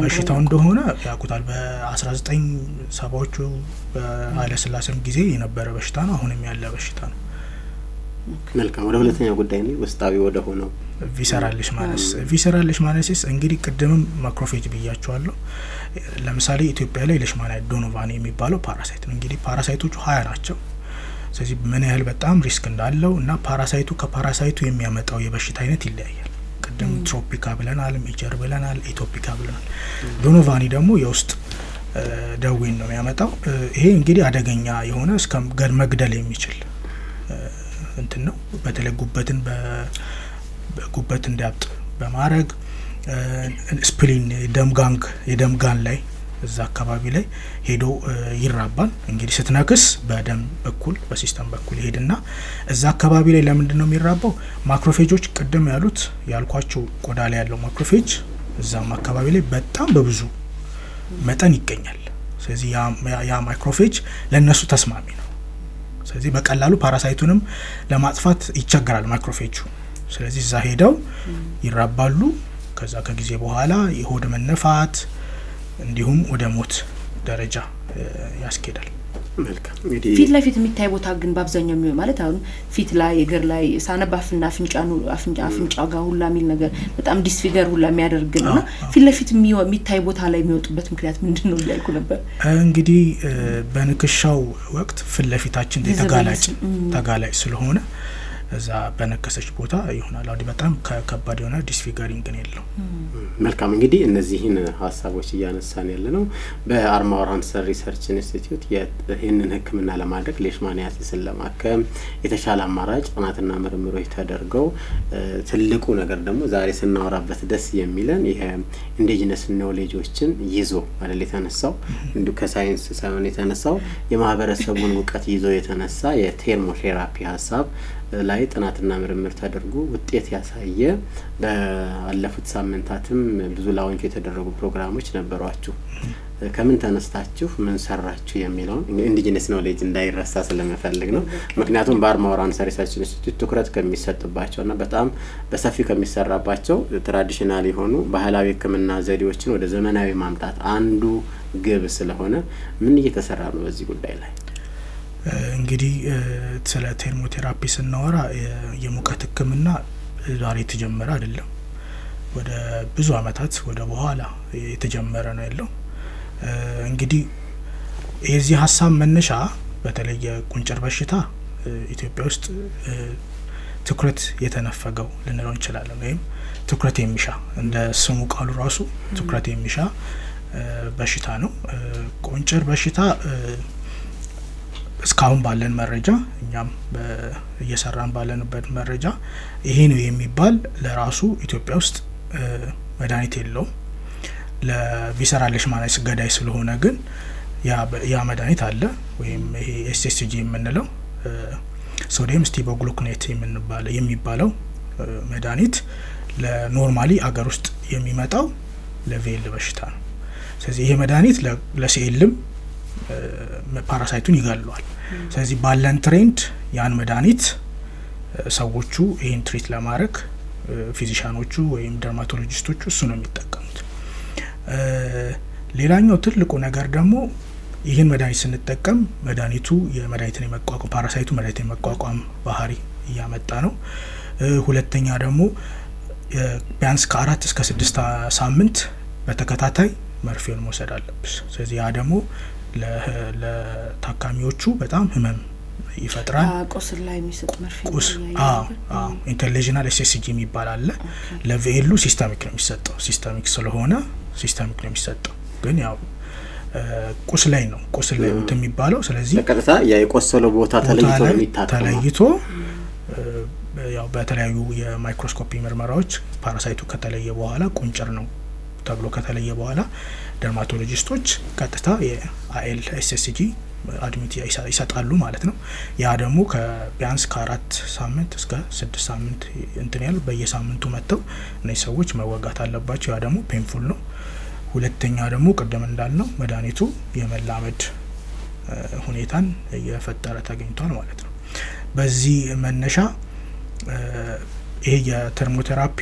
በሽታው እንደሆነ ያውቁታል። በ1970ዎቹ በኃይለ ሥላሴም ጊዜ የነበረ በሽታ ነው። አሁንም ያለ በሽታ ነው። መልካም ወደ ሁለተኛው ጉዳይ ነው ወስጣዊ ወደ ሆነው ቪሰራል ሌሽማኒያሲስ እንግዲህ ቅድምም ማክሮፌጅ ብያቸዋለሁ። ለምሳሌ ኢትዮጵያ ላይ ሌሽማኒያ ዶኖቫኒ የሚባለው ፓራሳይት ነው። እንግዲህ ፓራሳይቶቹ 20 ናቸው። ስለዚህ ምን ያህል በጣም ሪስክ እንዳለው እና ፓራሳይቱ ከፓራሳይቱ የሚያመጣው የበሽታ አይነት ይለያያል። ቅድም ትሮፒካ ብለናል፣ ሜጀር ብለናል፣ ኢቶፒካ ብለናል። ዶኖቫኒ ደግሞ የውስጥ ደዌን ነው የሚያመጣው። ይሄ እንግዲህ አደገኛ የሆነ እስከ መግደል የሚችል እንትን ነው። በተለይ ጉበት እንዲያብጥ በማድረግ ስፕሊን የደም ጋን ላይ እዛ አካባቢ ላይ ሄዶ ይራባል። እንግዲህ ስትነክስ በደም በኩል በሲስተም በኩል ይሄድና እዛ አካባቢ ላይ ለምንድን ነው የሚራባው? ማክሮፌጆች ቅድም ያልኳቸው ቆዳ ላይ ያለው ማክሮፌጅ እዛም አካባቢ ላይ በጣም በብዙ መጠን ይገኛል። ስለዚህ ያ ማክሮፌጅ ለነሱ ተስማሚ ነው። ስለዚህ በቀላሉ ፓራሳይቱንም ለማጥፋት ይቸገራል ማክሮፌጁ። ስለዚህ እዛ ሄደው ይራባሉ። ከዛ ከጊዜ በኋላ የሆድ መነፋት እንዲሁም ወደ ሞት ደረጃ ያስኬዳል። መልካም ፊት ለፊት የሚታይ ቦታ ግን በአብዛኛው ማለት አሁን ፊት ላይ እግር ላይ ሳነባፍና አፍንጫው ጋር ሁላ የሚል ነገር በጣም ዲስፊገር ሁላ የሚያደርግና ፊት ለፊት የሚታይ ቦታ ላይ የሚወጡበት ምክንያት ምንድነው እያልኩ ነበር። እንግዲህ በንክሻው ወቅት ፊት ለፊታችን ተጋላጭ ስለሆነ እዛ በነከሰች ቦታ ይሆናል። አዲ በጣም ከባድ የሆነ ዲስፊገሪንግ ነው ያለው። መልካም እንግዲህ እነዚህን ሀሳቦች እያነሳን ያለነው በአርማወር ሃንሰን ሪሰርች ኢንስቲትዩት ይህንን ህክምና ለማድረግ ሌሽማኒያሲስን ለማከም የተሻለ አማራጭ ጥናትና ምርምሮች ተደርገው ትልቁ ነገር ደግሞ ዛሬ ስናወራበት ደስ የሚለን ይሄ ኢንዲጂነስ ኖሌጆችን ይዞ አይደል የተነሳው እንዱ ከሳይንስ ሳይሆን የተነሳው የማህበረሰቡን እውቀት ይዞ የተነሳ የቴርሞቴራፒ ሀሳብ ላይ ጥናትና ምርምር ተደርጎ ውጤት ያሳየ ባለፉት ሳምንታትም ብዙ ላውንች የተደረጉ ፕሮግራሞች ነበሯችሁ። ከምን ተነስታችሁ ምን ሰራችሁ የሚለው ኢንዲጂነስ ኖሌጅ እንዳይረሳ ስለመፈልግ ነው። ምክንያቱም በአርማወር አንሰር ሪሰርች ኢንስቲትዩት ትኩረት ከሚሰጥባቸውና በጣም በሰፊ ከሚሰራባቸው ትራዲሽናል የሆኑ ባህላዊ ሕክምና ዘዴዎችን ወደ ዘመናዊ ማምጣት አንዱ ግብ ስለሆነ ምን እየተሰራ ነው በዚህ ጉዳይ ላይ? እንግዲህ ስለ ቴርሞቴራፒ ስናወራ የሙቀት ሕክምና ዛሬ የተጀመረ አይደለም። ወደ ብዙ አመታት ወደ በኋላ የተጀመረ ነው ያለው። እንግዲህ የዚህ ሀሳብ መነሻ በተለይ የቁንጭር በሽታ ኢትዮጵያ ውስጥ ትኩረት የተነፈገው ልንለው እንችላለን፣ ወይም ትኩረት የሚሻ እንደ ስሙ ቃሉ ራሱ ትኩረት የሚሻ በሽታ ነው። ቁንጭር በሽታ እስካሁን ባለን መረጃ እኛም እየሰራን ባለንበት መረጃ ይሄ ነው የሚባል ለራሱ ኢትዮጵያ ውስጥ መድኃኒት የለውም። ለቪሰራል ሌሽማኒያሲስ ገዳይ ስለሆነ ግን ያ መድኃኒት አለ። ወይም ይሄ ኤስኤስጂ የምንለው ሶዲየም ስቲቦግሉኮኔት የሚባለው መድኃኒት ለኖርማሊ አገር ውስጥ የሚመጣው ለቬል በሽታ ነው። ስለዚህ ይሄ መድኃኒት ለሴልም ፓራሳይቱን ይገለዋል። ስለዚህ ባለን ትሬንድ ያን መድኃኒት ሰዎቹ ይህን ትሪት ለማድረግ ፊዚሻኖቹ ወይም ደርማቶሎጂስቶቹ እሱ ነው የሚጠቀሙት። ሌላኛው ትልቁ ነገር ደግሞ ይህን መድኃኒት ስንጠቀም መድኃኒቱ የመድኃኒትን የመቋቋም ፓራሳይቱ መድኃኒትን የመቋቋም ባህሪ እያመጣ ነው። ሁለተኛ ደግሞ ቢያንስ ከ4 እስከ 6 ሳምንት በተከታታይ መርፌውን መውሰድ አለብስ። ስለዚህ ያ ደግሞ ለታካሚዎቹ በጣም ህመም ይፈጥራል። ቁስል ላይ የሚሰጥ መርፌ ኢንተርሌዥናል ኤስኤስጂ የሚባል አለ። ለቬሉ ሲስተሚክ ነው የሚሰጠው። ሲስተሚክ ስለሆነ ሲስተሚክ ነው የሚሰጠው፣ ግን ያው ቁስል ላይ ነው የሚባለው። ስለዚህ በቀጥታ ያ የቆሰለው ቦታ ተለይቶ ያው በተለያዩ የማይክሮስኮፒ ምርመራዎች ፓራሳይቱ ከተለየ በኋላ ቁንጭር ነው ተብሎ ከተለየ በኋላ ደርማቶሎጂስቶች ቀጥታ የአኤል ኤስኤስጂ አድሚት ይሰጣሉ ማለት ነው። ያ ደግሞ ቢያንስ ከ4 ሳምንት እስከ 6 ሳምንት እንትን ያሉ በየሳምንቱ መጥተው እነዚህ ሰዎች መወጋት አለባቸው። ያ ደግሞ ፔንፉል ነው። ሁለተኛ ደግሞ ቅድም እንዳልነው መድኃኒቱ የመላመድ ሁኔታን እየፈጠረ ተገኝቷል ማለት ነው። በዚህ መነሻ ይሄ የቴርሞቴራፒ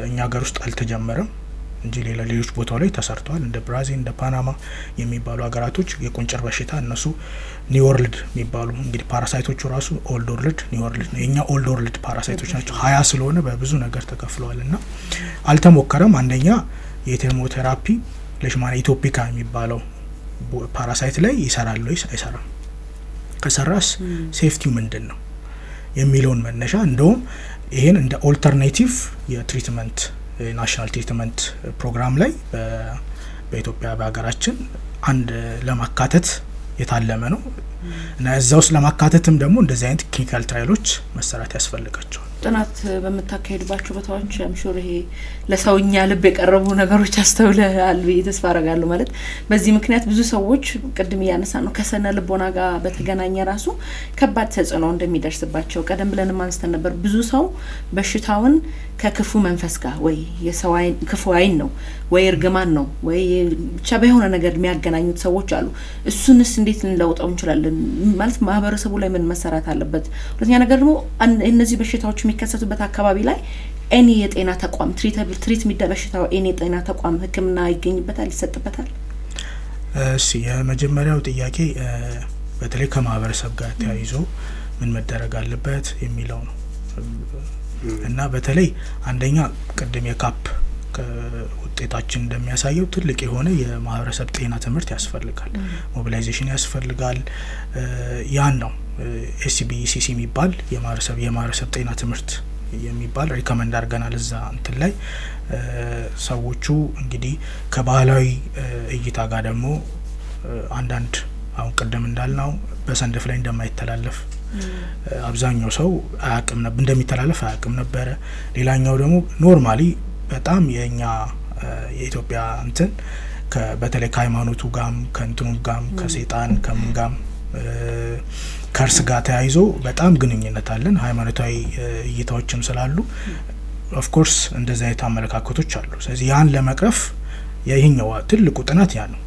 እኛ ሀገር ውስጥ አልተጀመረም እንጂ ሌሎች ቦታው ላይ ተሰርቷል። እንደ ብራዚል እንደ ፓናማ የሚባሉ ሀገራቶች የቁንጭር በሽታ እነሱ ኒው ወርልድ የሚባሉ እንግዲህ ፓራሳይቶቹ ራሱ ኦልድ ወርልድ ኒው ወርልድ ነው። የኛ ኦልድ ወርልድ ፓራሳይቶች ናቸው። 20 ስለሆነ በብዙ ነገር ተከፍለዋልና አልተሞከረም። አንደኛ የቴርሞቴራፒ ሌሽማኒያ ኢትዮፒካ የሚባለው ፓራሳይት ላይ ይሰራል ወይስ አይሰራም? ከሰራስ ሴፍቲው ምንድን ነው የሚለውን መነሻ እንደውም ይሄን እንደ ኦልተርኔቲቭ የትሪትመንት ናሽናል ትሪትመንት ፕሮግራም ላይ በኢትዮጵያ በሀገራችን አንድ ለማካተት የታለመ ነው እና እዛ ውስጥ ለማካተትም ደግሞ እንደዚህ አይነት ክሊኒካል ትራይሎች መሰራት ያስፈልጋቸዋል። ጥናት በመታካሄድባቸው ቦታዎች አምሹር ይሄ ለሰውኛ ልብ የቀረቡ ነገሮች አስተውለሃል ብዬ ተስፋ አደርጋለሁ። ማለት በዚህ ምክንያት ብዙ ሰዎች ቅድም እያነሳ ነው ከስነ ልቦና ጋር በተገናኘ ራሱ ከባድ ተጽዕኖ እንደሚደርስባቸው ቀደም ብለን አንስተን ነበር። ብዙ ሰው በሽታውን ከክፉ መንፈስ ጋር ወይ የሰው አይን ክፉ አይን ነው ወይ እርግማን ነው ወይ ብቻ በሆነ ነገር የሚያገናኙት ሰዎች አሉ። እሱንስ እንዴት ልንለውጠው እንችላለን? ማለት ማህበረሰቡ ላይ ምን መሰራት አለበት? ሁለተኛ ነገር ደግሞ እነዚህ በሽታዎች የሚከሰቱበት አካባቢ ላይ ኤኒ የጤና ተቋም ትሪት የሚደበሽታው ኤኒ የጤና ተቋም ህክምና ይገኝበታል ይሰጥበታል? እሺ የመጀመሪያው ጥያቄ በተለይ ከማህበረሰብ ጋር ተያይዞ ምን መደረግ አለበት የሚለው ነው እና በተለይ አንደኛ ቅድም የካፕ ውጤታችን እንደሚያሳየው ትልቅ የሆነ የማህበረሰብ ጤና ትምህርት ያስፈልጋል፣ ሞቢላይዜሽን ያስፈልጋል። ያን ነው ኤስቢሲሲ የሚባል የማህበረሰብ ጤና ትምህርት የሚባል ሪኮመንድ አድርገናል። እዛ እንትን ላይ ሰዎቹ እንግዲህ ከባህላዊ እይታ ጋር ደግሞ አንዳንድ አሁን ቅድም እንዳልነው በሰንደፍ ላይ እንደማይተላለፍ አብዛኛው ሰው አያውቅም ነበር፣ እንደሚተላለፍ አያውቅም ነበረ። ሌላኛው ደግሞ ኖርማሊ በጣም የኛ የኢትዮጵያ እንትን በተለይ ከሃይማኖቱ ጋም ከእንትኑ ጋም ከሰይጣን ከምን ጋም ከእርስ ጋር ተያይዞ በጣም ግንኙነት አለን። ሃይማኖታዊ እይታዎችም ስላሉ ኦፍ ኮርስ እንደዚህ አይነት አመለካከቶች አሉ። ስለዚህ ያን ለመቅረፍ የይሄኛው ትልቁ ጥናት ያ ነው።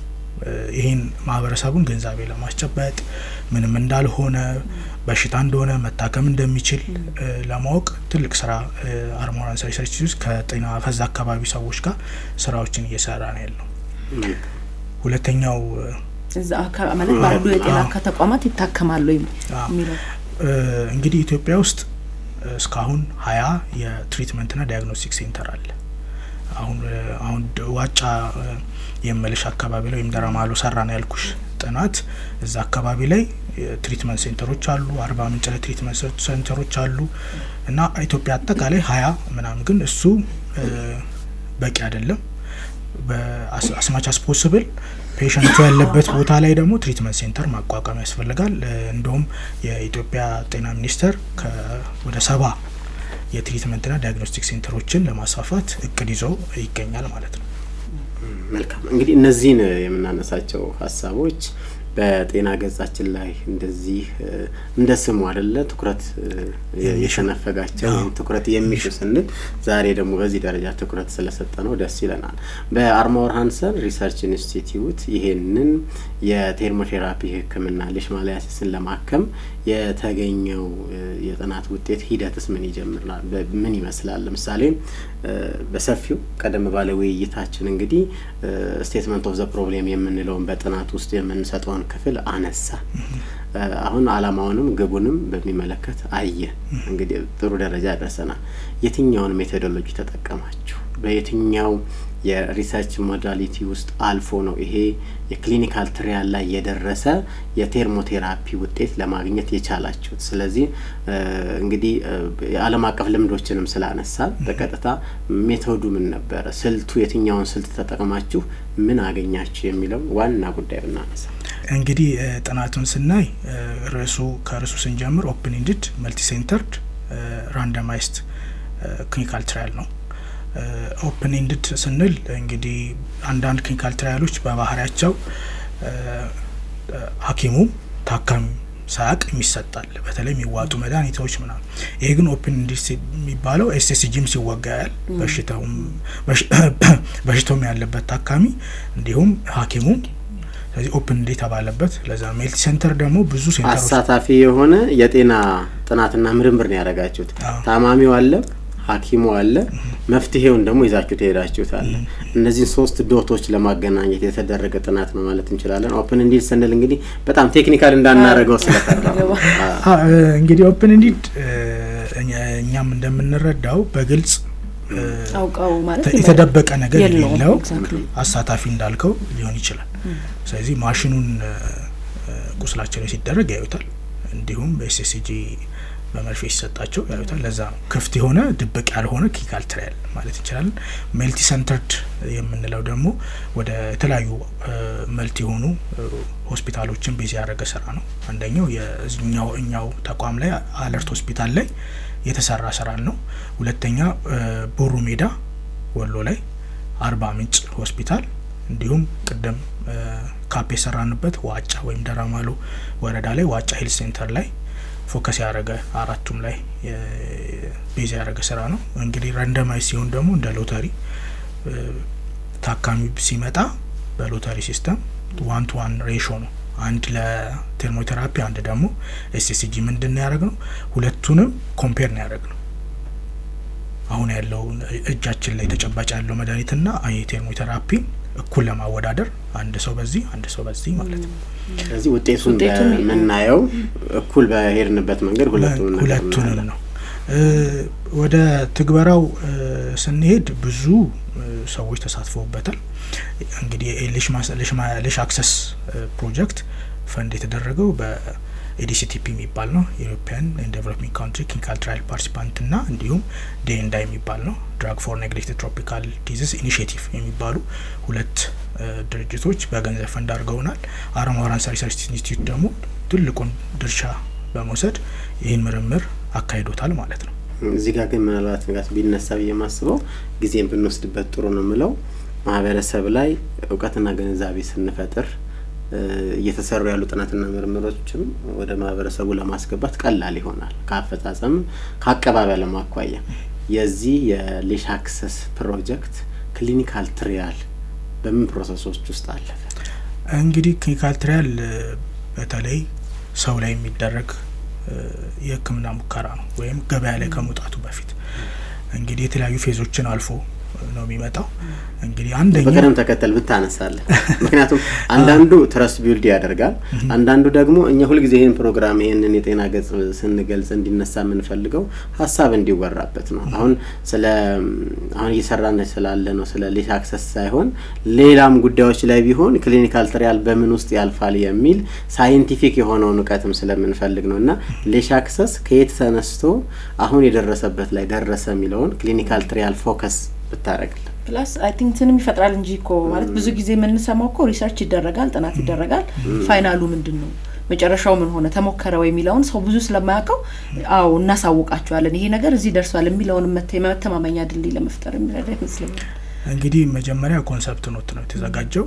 ይሄን ማህበረሰቡን ግንዛቤ ለማስጨበጥ ምንም እንዳልሆነ በሽታ እንደሆነ መታከም እንደሚችል ለማወቅ ትልቅ ስራ አርሞራን ሪሰርች ኢንስቲትዩት ከጤና ፈዛ አካባቢ ሰዎች ጋር ስራዎችን እየሰራ ነው ያለው። ሁለተኛው እዛ አካባቢ ማለት ባሉ የጤና ተቋማት ይታከማሉ የሚለው እንግዲህ ኢትዮጵያ ውስጥ እስካሁን 20 የትሪትመንትና ዳያግኖስቲክ ሴንተር አለ። አሁን ዋጫ የመለሽ አካባቢ ላይ እንደራማሎ ሰራና ያልኩሽ ጥናት እዛ አካባቢ ላይ ትሪትመንት ሴንተሮች አሉ። 40 ምንጭ ላይ ትሪትመንት ሴንተሮች አሉ እና ኢትዮጵያ አጠቃላይ 20 ምናምን፣ ግን እሱ በቂ አይደለም። በአስማች አስ ፖሲብል ፔሸንቱ ያለበት ቦታ ላይ ደግሞ ትሪትመንት ሴንተር ማቋቋም ያስፈልጋል። እንደውም የኢትዮጵያ ጤና ሚኒስቴር ወደ 70 የትሪትመንትና ዳያግኖስቲክ ሴንተሮችን ለማስፋፋት እቅድ ይዞ ይገኛል ማለት ነው። መልካም እንግዲህ እነዚህን የምናነሳቸው ሀሳቦች በጤና ገጻችን ላይ እንደዚህ እንደ ስሙ አይደለ ትኩረት የሸነፈጋቸው ትኩረት የሚሹ ስንል ዛሬ ደግሞ በዚህ ደረጃ ትኩረት ስለሰጠነው ደስ ይለናል። በአርሞር ሃንሰን ሪሰርች ኢንስቲትዩት ይሄንን የቴርሞቴራፒ ህክምና ሌሽማሊያሲስን ለማከም የተገኘው የጥናት ውጤት ሂደትስ ምን ይመስላል? ለምሳሌ በሰፊው ቀደም ባለ ውይይታችን እንግዲህ ስቴትመንት ኦፍ ዘ ፕሮብሌም የምንለውን በጥናት ውስጥ የምንሰጠውን ክፍል አነሳ። አሁን አላማውንም ግቡንም በሚመለከት አየ። እንግዲህ ጥሩ ደረጃ ደርሰናል። የትኛውን ሜቶዶሎጂ ተጠቀማችሁ? በየትኛው የሪሰርች ሞዳሊቲ ውስጥ አልፎ ነው ይሄ የክሊኒካል ትሪያል ላይ የደረሰ የቴርሞቴራፒ ውጤት ለማግኘት የቻላችሁት? ስለዚህ እንግዲህ የዓለም አቀፍ ልምዶችንም ስላነሳ በቀጥታ ሜቶዱ ምን ነበረ፣ ስልቱ የትኛውን ስልት ተጠቅማችሁ ምን አገኛችሁ የሚለው ዋና ጉዳይ ብናነሳ እንግዲህ ጥናቱን ስናይ ከርዕሱ ስንጀምር ኦፕን ኢንድድ መልቲ ሴንተርድ ራንደማይዝድ ክሊኒካል ትራያል ነው። ኦፕን ኢንድድ ስንል እንግዲህ አንዳንድ ክሊኒካል ትራያሎች በባህሪያቸው ሐኪሙ ታካሚ ሳያቅ የሚሰጣል፣ በተለይ የሚዋጡ መድኃኒቶች ምናምን። ይሄ ግን ኦፕን ኢንድድ የሚባለው ኤስኤስጂም ሲወጋያል በሽታውም ያለበት ታካሚ እንዲሁም ሐኪሙ። ስለዚህ ኦፕን ኢንድድ ተባለበት። ለዛ መልቲ ሴንተር ደግሞ ብዙ ሴንተሮች አሳታፊ የሆነ የጤና ጥናትና ምርምር ነው ያደረጋችሁት። ታማሚው አለ፣ ሐኪሙ አለ፣ መፍትሄውን ደግሞ ይዛችሁ ትሄዳችሁታል። እነዚህ ሶስት ዶቶች ለማገናኘት የተደረገ ጥናት ነው ማለት እንችላለን። ኦፕን ኢንድድ ስንል እንግዲህ በጣም ቴክኒካል እንዳናረገው ስለፈራው እንግዲህ ኦፕን ኢንድድ እኛም እንደምንረዳው በግልጽ አውቀው ማለት የተደበቀ ነገር የሌለው አሳታፊ እንዳልከው ሊሆን ይችላል። ስለዚህ ማሽኑን ቁስላቸው ላይ ሲደረግ ያዩታል፣ እንዲሁም በኤስኤስጂ በመርፌ ሲሰጣቸው ያዩታል። ለዛ ነው ክፍት የሆነ ድብቅ ያልሆነ ክሊኒካል ትራያል ማለት እንችላለን። መልቲ ሴንተርድ የምንለው ደግሞ ወደ የተለያዩ መልቲ የሆኑ ሆስፒታሎችን ቤዝ ያደረገ ስራ ነው። አንደኛው የኛው ተቋም ላይ አለርት ሆስፒታል ላይ የተሰራ ስራ ነው። ሁለተኛ ቦሩ ሜዳ ወሎ ላይ፣ አርባ ምንጭ ሆስፒታል፣ እንዲሁም ቅድም ካፕ የሰራንበት ዋጫ ወይም ደራማሎ ወረዳ ላይ ዋጫ ሄልት ሴንተር ላይ ፎከስ ያደረገ አራቱም ላይ ቤዝ ያደረገ ስራ ነው። እንግዲህ ራንደማይዝ ሲሆን ደግሞ እንደ ሎተሪ ታካሚ ሲመጣ በሎተሪ ሲስተም 1:1 ሬሾ ነው። አንድ ለቴርሞቴራፒ አንድ ደግሞ ኤስኤስጂ ምንድነው ያደረግነው? ሁለቱንም ኮምፔር ነው ያደረግነው። አሁን ያለው እጃችን ላይ ተጨባጭ ያለው መድኃኒትና ቴርሞቴራፒ እኩል ለማወዳደር አንድ ሰው በዚህ አንድ ሰው በዚህ ማለት ነው። ስለዚህ ውጤቱን የምናየው እኩል በሄድንበት መንገድ ሁለቱንም ነው። ወደ ትግበራው ስንሄድ ብዙ ሰዎች ተሳትፈውበታል። እንግዲህ ሌሽ አክሰስ ፕሮጀክት ፈንድ የተደረገው በኤዲሲቲፒ የሚባል ነው፣ ዩሮፒያን ዴቨሎፒንግ ካንትሪ ክሊኒካል ትራያል ፓርቲሲፓንት እና እንዲሁም ዴንዳ የሚባል ነው፣ ድራግ ፎር ኔግሌክትድ ትሮፒካል ዲዚዝ ኢኒሺዬቲቭ የሚባሉ ሁለት ድርጅቶች በገንዘብ ፈንድ አድርገውናል። አርሞር ሃንሰን ሪሰርች ኢንስቲትዩት ደግሞ ትልቁን ድርሻ በመውሰድ ይህን ምርምር አካሂዶታል ማለት ነው። እዚህ ጋር ግን ምናልባት ንጋት ቢነሳ ብዬ የማስበው ጊዜን ብንወስድበት ጥሩ ነው የምለው ማህበረሰብ ላይ እውቀትና ግንዛቤ ስንፈጥር እየተሰሩ ያሉ ጥናትና ምርምሮችም ወደ ማህበረሰቡ ለማስገባት ቀላል ይሆናል ካፈጻጸም ካቀባበል ማኳያ የዚህ የሌሽ አክሰስ ፕሮጀክት ክሊኒካል ትሪያል በምን ፕሮሰሶች ውስጥ አለፈ? እንግዲህ ክሊኒካል ትሪያል በተለይ ሰው ላይ የሚደረግ የህክምና ሙከራ ነው ወይም ገበያ ላይ ከመውጣቱ በፊት እንግዲህ የተለያዩ ፌዞችን አልፎ ነው የሚመጣው። እንግዲህ አንደኛ በቀደም ተከተል ብታነሳለ ምክንያቱም አንዳንዱ ትረስት ቢልድ ያደርጋል አንዳንዱ ደግሞ እኛ ሁሉ ጊዜ ይሄን ፕሮግራም ይሄንን የጤና ገጽ ስንገልጽ እንዲነሳ የምንፈልገው ሐሳብ እንዲወራበት ነው። አሁን እየሰራን ስላለ ነው ስለ ሌሽ አክሰስ ሳይሆን ሌላም ጉዳዮች ላይ ቢሆን ክሊኒካል ትሪያል በምን ውስጥ ያልፋል የሚል ሳይንቲፊክ የሆነውን እውቀትም ስለምንፈልግ ነውና ሌሽ አክሰስ ከየት ተነስቶ አሁን የደረሰበት ላይ ደረሰ የሚለውን ክሊኒካል ትሪያል ፎከስ ብታረግልን ፕላስ አይ ቲንክ ትንም ይፈጥራል እንጂ እኮ ማለት ብዙ ጊዜ የምንሰማው እኮ ሪሰርች ይደረጋል ጥናት ይደረጋል ፋይናሉ ምንድነው መጨረሻው ምን ሆነ ተሞከረ ወይ የሚለውን ሰው ብዙ ስለማያውቀው አው እናሳውቃቸዋለን ይሄ ነገር እዚህ ደርሷል የሚለውን መተማመኛ ድልድይ ለመፍጠር የሚረዳ ይመስለኛል። እንግዲህ መጀመሪያ ኮንሰፕት ኖት ነው የተዘጋጀው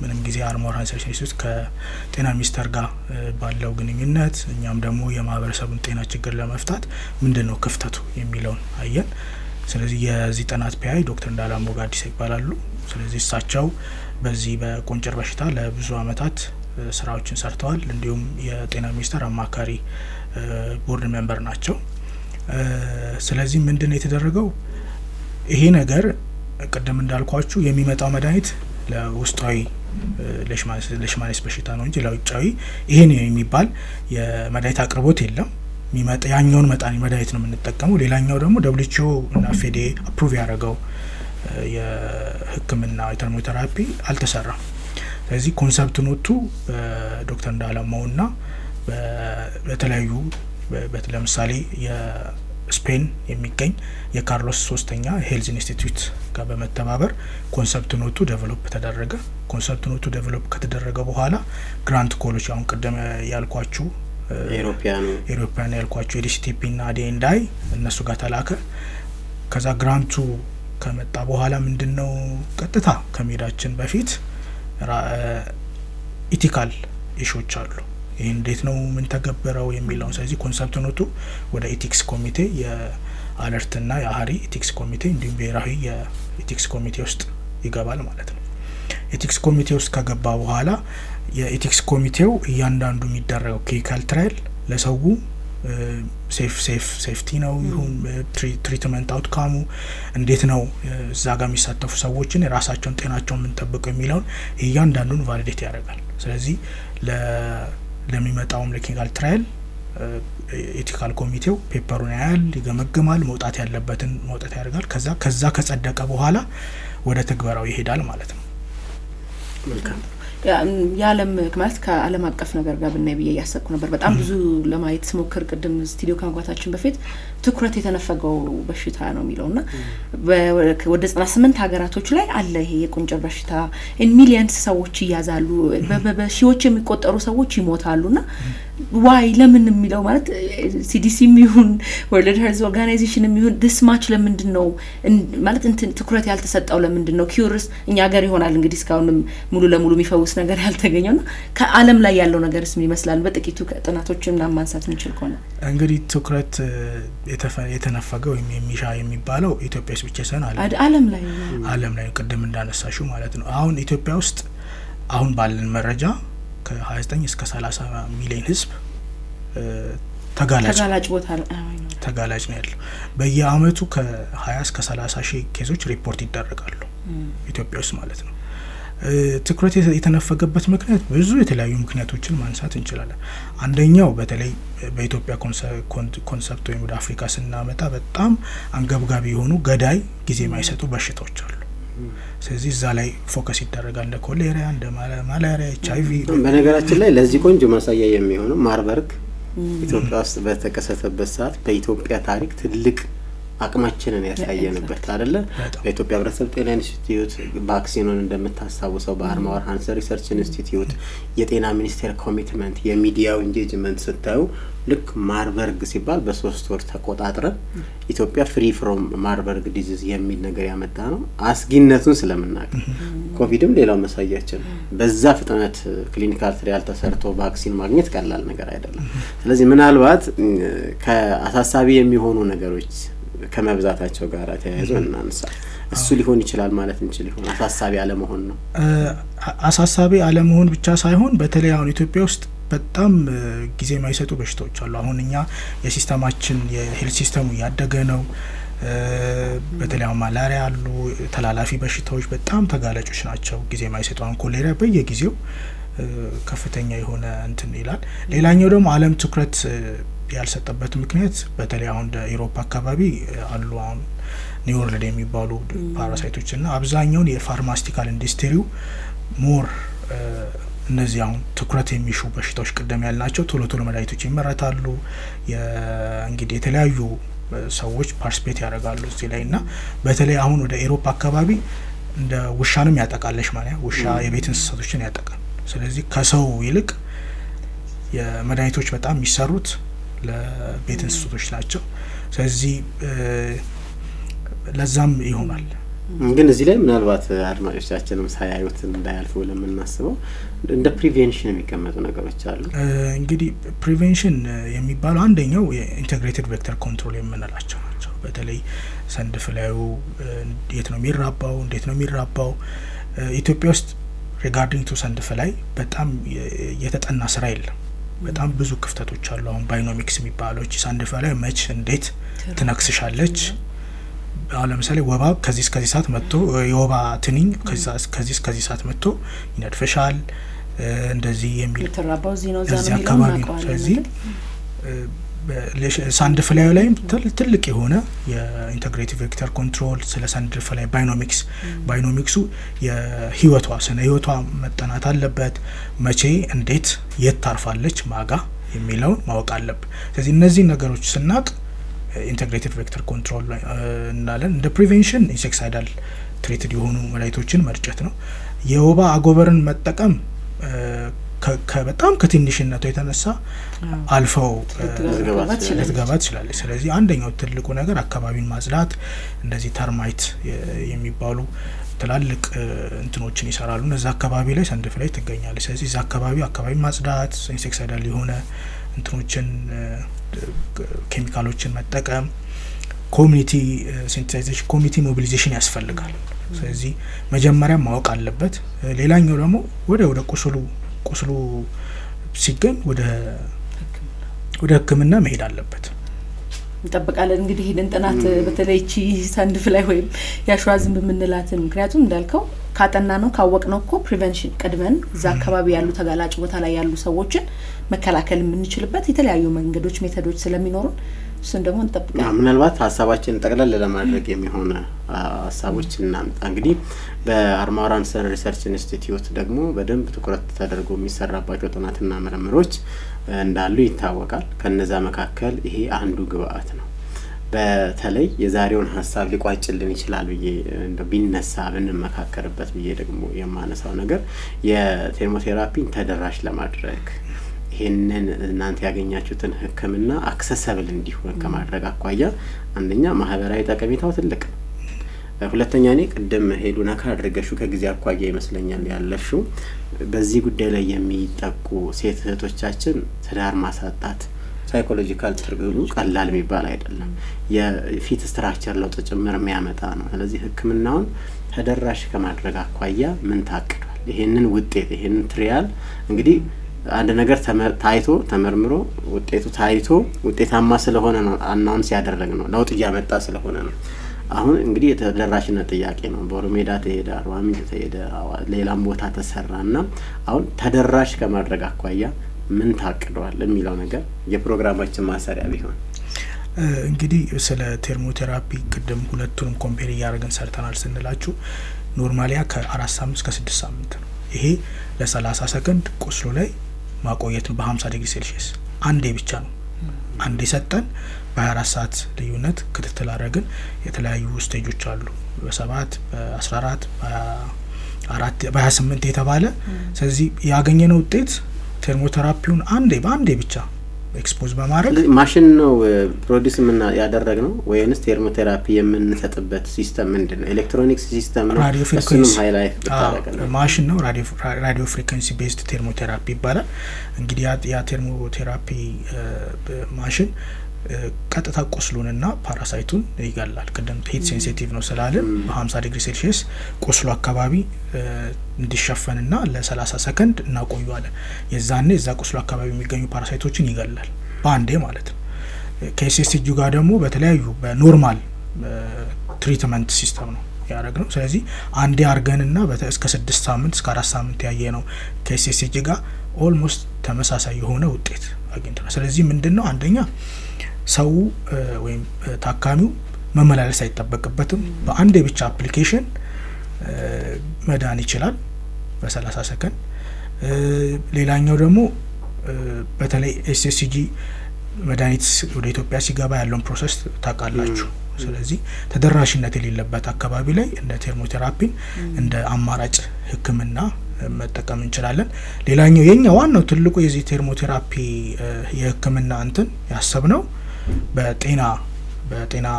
ምንም ጊዜ አርሞር ሪሰርች ኢንስቲትዩት ከጤና ሚኒስቴር ጋር ባለው ግንኙነት እኛም ደግሞ የማህበረሰቡን ጤና ችግር ለመፍታት ምንድነው ክፍተቱ የሚለውን አየን። ስለዚህ የዚህ ጥናት ፒአይ ዶክተር እንዳላሞ ጋዲሳ ይባላሉ። ስለዚህ እሳቸው በዚህ በቁንጭር በሽታ ለብዙ አመታት ስራዎችን ሰርተዋል። እንዲሁም የጤና ሚኒስቴር አማካሪ ቦርድ ሜምበር ናቸው። ስለዚህ ምንድነው የተደረገው ይሄ ነገር ቀደም እንዳልኳችሁ የሚመጣው መድኃኒት ለውስጣዊ ሌሽማኒያሲስ በሽታ ነው እንጂ ለውጫዊ ይሄን የሚባል የመድኃኒት አቅርቦት የለም። ሚመጣ ያኛውን መድኃኒት ነው የምንጠቀመው። ሌላኛው ደግሞ WHO እና FDA አፕሩቭ ያደረገው የህክምና የቴራፒ አልተሰራም። ስለዚህ ኮንሰፕት ኖቱ በዶክተር እንዳላማውና በተለያዩ ለምሳሌ የስፔን የሚገኝ የካርሎስ 3ኛ ሄልዝ ኢንስቲትዩት ጋር በመተባበር ኮንሰፕት ኖቱ ዴቨሎፕ ተደረገ። ኮንሰፕት ኖቱ ዴቨሎፕ ከተደረገ በኋላ ግራንት ኮሎች አሁን ቀደም ያልኳችሁ ኢሮፒያን ያልኳቸው ኤዲሲቲፒ እና ዲኤንዳይ እነሱ ጋር ተላከ። ከዛ ግራንቱ ከመጣ በኋላ ምንድነው ቀጥታ ከመሄዳችን በፊት ኢቲካል ኢሹዎች አሉ። ይሄ እንዴት ነው ምን ተገበረው የሚለው ስለዚህ ኮንሰፕት ኖቱ ወደ ኢቲክስ ኮሚቴ የአለርትና የአሃሪ ኢቲክስ ኮሚቴ እንዲሁም ብሔራዊ የኢቲክስ ኮሚቴ ውስጥ ይገባል ማለት ነው። ኢቲክስ ኮሚቴ ውስጥ ከገባ በኋላ የኢቲክስ ኮሚቴው እያንዳንዱ የሚደረገው ክሊኒካል ትራያል ለሰው ሴፍቲ ነው ይሁን ትሪትመንት አውትካሙ እንዴት ነው እዛ ጋር የሚሳተፉ ሰዎችን የራሳቸውን ጤናቸውን ምን ጠብቀው የሚለውን እያንዳንዱን ቫሊዴት ያደርጋል። ስለዚህ ለሚመጣውም ለክሊኒካል ትራያል ኢቲካል ኮሚቴው ፔፐሩን ያያል ይገመግማል መውጣት ያለበትን መውጣት ያደርጋል። ከዛ ከጸደቀ በኋላ ወደ ተግባራው ይሄዳል ማለት ነው። መልካም የዓለም ማለት ከዓለም አቀፍ ነገር ጋር ብናይ ብዬ ያሰብኩ ነበር። በጣም ብዙ ለማየት ስሞክር ቅድም ስቱዲዮ ከመግባታችን በፊት ትኩረት የተነፈገው በሽታ ነው የሚለውና ወደ 98 ሀገራቶች ላይ አለ ይሄ የቁንጭር በሽታ ሚሊየንስ ሰዎች ይያዛሉ በሺዎች የሚቆጠሩ ሰዎች ይሞታሉና ዋይ ለምን የሚለው ማለት ሲዲሲ የሚሆን ወርልድ ሄልዝ ኦርጋናይዜሽን የሚሆን this much ለምንድነው ማለት እንትን ትኩረት ያልተሰጠው ለምንድነው ኪውርስ እኛ ሀገር ይሆናል እንግዲህ እስካሁንም ሙሉ ለሙሉ የሚፈውስ ነገር ያልተገኘውና ከዓለም ላይ ያለው ነገርስ ምን ይመስላል በጥቂቱ ጥናቶችና ማንሳት እንችል ከሆነ እንግዲህ ትኩረት የተነፈገው የሚሻ የሚባለው ኢትዮጵያ ውስጥ ብቻ ሳይሆን ዓለም ላይ ቅድም እንዳነሳሽው ማለት ነው። አሁን ኢትዮጵያ ውስጥ አሁን ባለን መረጃ ከ29 እስከ 30 ሚሊዮን ህዝብ ተጋላጭ ነው ያለው። በየአመቱ ከ20 እስከ 30 ሺህ ኬዞች ሪፖርት ይደረጋሉ ኢትዮጵያ ውስጥ ማለት ነው። ትኩረት የተነፈገበት ምክንያት ብዙ የተለያዩ ምክንያቶችን ማንሳት እንችላለን። አንደኛው በተለይ በኢትዮጵያ ኮንሰፕት ወይም ወደ አፍሪካ ስናመጣ በጣም አንገብጋቢ የሆኑ ገዳይ ጊዜ የማይሰጡ በሽታዎች አሉ። ስለዚህ እዛ ላይ ፎከስ ይደረጋል እንደ ኮሌራ እንደ ማላሪያ HIV። በነገራችን ላይ ለዚህ ቆንጆ ማሳያ የሚሆነው ማርበርግ ኢትዮጵያ ውስጥ በተከሰተበት ሰዓት በኢትዮጵያ ታሪክ ትልቅ አቅማችንን ያሳየንበት አይደለ? በኢትዮጵያ ህብረተሰብ ጤና ኢንስቲትዩት ቫክሲኑን እንደምታስታውሰው በአርማወር ሃንሰር ሪሰርች ኢንስቲትዩት የጤና ሚኒስቴር ኮሚትመንት የሚዲያው ኢንጌጅመንት ስታዩ ልክ ማርበርግ ሲባል በ3 ወር ተቆጣጥረን ኢትዮጵያ ፍሪ ፍሮም ማርበርግ ዲዚዝ የሚል ነገር ያመጣ ነው አስጊነቱን ስለምናውቅ ኮቪድም ሌላው መሳያችን በዛ ፍጥነት ክሊኒካል ትሪያል ተሰርቶ ቫክሲን ማግኘት ቀላል ነገር አይደለም ስለዚህ ምናልባት ከአሳሳቢ የሚሆኑ ነገሮች ከመብዛታቸው ጋር ተያይዞ እናንሳ እሱ ሊሆን ይችላል ማለት እንችል ይሆን አሳሳቢ አለመሆን ነው አሳሳቢ አለመሆን ብቻ ሳይሆን በተለይ አሁን ኢትዮጵያ ውስጥ በጣም ጊዜ የማይሰጡ በሽታዎች አሉ አሁን እኛ የሲስተማችን የሄልት ሲስተሙ ያደገ ነው በተለይ ማላሪያ አሉ ተላላፊ በሽታዎች በጣም ተጋላጮች ናቸው ጊዜ የማይሰጡ አሁን ኮሌራ በየጊዜው ከፍተኛ የሆነ እንትን ይላል ሌላኛው ደግሞ ዓለም ትኩረት ያልሰጠበት ምክንያት በተለይ አሁን የአውሮፓ አካባቢ አሉ አሁን ኒውሮለድ የሚባሉ ፓራሳይቶች እና አብዛኛውን የፋርማሲቲካል ኢንዱስትሪው ሞር እነዚህ አሁን ትኩረት የሚሹ በሽታዎች ቀደም ያልናቸው ቶሎ ቶሎ መድኃኒቶች ይመረታሉ እንግዲህ የተለያዩ ሰዎች ፓርቲሲፔት ያደርጋሉ እዚህ ላይ እና በተለይ አሁን ወደ አውሮፓ አካባቢ እንደ ውሻንም ያጠቃለሽ ማለት ውሻ የቤት እንስሳቶችን ያጠቃል ስለዚህ ከሰው ይልቅ የመድኃኒቶች በጣም የሚሰሩት ለቤት እንስሳቶች ናቸው ስለዚህ ለዛም ይሆናል ግን እዚህ ላይ ምናልባት አድማጮቻችንም ሳያዩት እንዳያልፉ ለምናስበው እንደ ፕሪቬንሽን የሚቀመጡ ነገሮች አሉ እንግዲህ ፕሪቬንሽን የሚባለው አንደኛው የኢንተግሬትድ ቬክተር ኮንትሮል የምንላቸው ናቸው በተለይ ሰንድፍላዩ እንዴት ነው የሚራባው እንዴት ነው የሚራባው ኢትዮጵያ ውስጥ ሪጋርዲንግ ቱ ሰንድፍላይ በጣም የተጠና ስራ የለም በጣም ብዙ ክፍተቶች አሉ አሁን ባይኖሚክስ የሚባለው ሰንድፍላይ መች እንዴት ትነክስሻለች አሁን ለምሳሌ ወባ ከዚህ እስከዚህ ሰዓት መጥቶ የወባ ትንኝ ከዚህ እስከዚህ ሰዓት መጥቶ ይነድፈሻል እንደዚህ የሚል ተራባው ዚኖ እዚህ አካባቢ ስለዚህ ሳንድፍላዩ ላይ ትልቅ የሆነ የኢንተግሬቲቭ ቬክተር ኮንትሮል ስለ ሳንድፍላይ ባይኖሚክሱ የህይወቷ ስነ ህይወቷ መጠናት አለበት መቼ እንዴት የት ታርፋለች ማጋ የሚለውን ማወቅ አለበት ስለዚህ እነዚህ ነገሮች ስናቅ ኢንተግሬቲቭ ቬክተር ኮንትሮል እናለን እንደ ፕሪቬንሽን ኢንሴክሳይዳል ትሪትድ የሆኑ መድኃኒቶችን መርጨት ነው የወባ አጎበርን መጠቀም በጣም ከትንሽነቱ የተነሳ አልፈው ልትገባ ትችላለች ስለዚህ አንደኛው ትልቁ ነገር አካባቢን ማጽዳት እንደዚህ ተርማይት የሚባሉ ትላልቅ እንትኖችን ይሰራሉ እነዛ አካባቢ ላይ ሰንድፍላይ ትገኛለች ስለዚህ እዛ አካባቢ ማጽዳት ኢንሴክሳይዳል የሆነ እንትኖችን ኬሚካሎችን መጠቀም ኮሚኒቲ ሴንሲታይዜሽን ኮሚኒቲ ሞቢላይዜሽን ያስፈልጋል ስለዚህ መጀመሪያ ማወቅ አለበት ሌላኛው ደግሞ ወደ ቁስሉ ሲገኝ ወደ ህክምና መሄድ አለበት እንጠብቃለን እንግዲህ ይሄን ጥናት በተለይ እቺ ሰንድፍላይ ወይም ያሽዋ ዝንብ የምንላት ምክንያቱም እንዳልከው ካጠና ነው ካወቅነው እኮ ፕሪቨንሽን ቀድመን እዛ አካባቢ ያሉ ተጋላጭ ቦታ ላይ ያሉ ሰዎችን መከላከል የምንችልበት የተለያዩ መንገዶች ሜተዶች ስለሚኖሩ እሱን ደግሞ እንጠብቃለን ምናልባት ሀሳባችን ጠቅለል ለማድረግ የሚሆነ ሀሳቦችን እናምጣ እንግዲህ በአርማራን ሰን ሪሰርች ኢንስቲትዩት ደግሞ በደንብ ትኩረት ተደርጎ የሚሰራባቸው ጥናትና ምርምሮች እንዳሉ ይታወቃል ከነዛ መካከል ይሄ አንዱ ግብአት ነው በተለይ የዛሬውን ሀሳብ ሊቋጭልን ይችላል ብዬ እንደ ቢነሳ ብንመካከርበት ብዬ ደግሞ የማነሳው ነገር የቴርሞቴራፒን ተደራሽ ለማድረግ ይሄንን እናንተ ያገኛችሁትን ህክምና አክሰሰብል እንዲሆን ከማድረግ አኳያ አንደኛ ማህበራዊ ጠቀሜታው ትልቅ ሁለተኛ እኔ ቅድም ሄዱና ካድርገሹ ከጊዜ አኳያ ይመስለኛል ያለሽው በዚህ ጉዳይ ላይ የሚጠቁ ሴት እህቶቻችን ትዳር ማሳጣት ሳይኮሎጂካል ትርጉሙ ቀላል የሚባል አይደለም የፊት ስትራክቸር ለውጥ ጭምር የሚያመጣ ነው ስለዚህ ህክምናውን ተደራሽ ከማድረግ አኳያ ምን ታቅዷል ይሄንን ውጤት ይሄንን ትሪያል እንግዲህ አንድ ነገር ታይቶ ተመርምሮ ውጤቱ ታይቶ ውጤታማ ስለሆነ ነው አናውንስ ያደረግ ነው ለውጥ ያመጣ ስለሆነ ነው አሁን እንግዲህ የተደራሽነት ጥያቄ ነው በኦሮሜዳ ተሄደ አርባ ምንጭ ተሄደ ሌላም ቦታ ተሰራና አሁን ተደራሽ ከማድረግ አኳያ ምን ታቅዷል የሚለው ነገር የፕሮግራማችን ማሰሪያ ቢሆን እንግዲህ ስለ ቴርሞቴራፒ ቅድም ሁለቱንም ኮምፔር ያደርገን ሰርተናል ስንላችሁ ኖርማሊያ ከ4 ሳምንት እስከ 6 ሳምንት ነው ይሄ ለ30 ሰከንድ ቁስሉ ላይ ማቆየት በ50 ዲግሪ ሴልሺየስ አንዴ ብቻ ነው አንዴ ሰጠን በ24 ሰዓት ልዩነት ክትትል አድርገን የተለያዩ ስቴጆች አሉ በ7 በ14 በ28 የተባለ ስለዚህ ያገኘነው ውጤት ቴርሞቴራፒውን አንዴ ብቻ ኤክስፖዝ በማድረግ ማሽን ነው ፕሮዲዩስ ምን ያደረግነው ወይንስ ቴርሞቴራፒ የምንሰጥበት ሲስተም ምንድነው? ኤሌክትሮኒክስ ሲስተም ነው። እሱንም ሃይላይት ብታረጋግጥ ማሽን ነው። ራዲዮ ፍሪኩዌንሲ ቤዝድ ቴርሞቴራፒ ይባላል። እንግዲህ ያ ቴርሞቴራፒ ማሽን ቀጥታ ቁስሉንና ፓራሳይቱን ይገላል። ቅድም ሂት ሴንሲቲቭ ነው ስላለን በ50 ዲግሪ ሴልሺየስ ቁስሉ አካባቢ እንዲሸፈንና ለ30 ሰከንድ እናቆየዋለን። የዛኔ እዛ ቁስሉ አካባቢ የሚገኙ ፓራሳይቶችን ይገላል በአንዴ ማለት ነው። ከኤስኤስጂ ጋር ደግሞ በተለያዩ በኖርማል ትሪትመንት ሲስተም ነው ያደረግነው። ስለዚህ አንዴ አርገንና እስከ 6 ሳምንት እስከ 4 ሳምንት ያየ ነው ከኤስኤስጂ ጋር ኦልሞስት ተመሳሳይ የሆነ ውጤት አግኝተናል። ስለዚህ ምንድነው አንደኛ ሰው ወይም ታካሚው መመላለስ አይጠበቅበትም። በአንዴ ብቻ አፕሊኬሽን መዳን ይችላል በ30 ሰከንድ። ሌላኛው ደግሞ በተለይ ኤስኤስጂ መድኃኒት ወደ ኢትዮጵያ ሲገባ ያለውን ፕሮሰስ ታውቃላችሁ። ስለዚህ ተደራሽነት የሌለበት አካባቢ ላይ እንደ ቴርሞቴራፒን እንደ አማራጭ ሕክምና መጠቀም እንችላለን። ሌላኛው የኛ ዋናው ትልቁ የዚህ ቴርሞቴራፒ የሕክምና ያሰብነው በጤና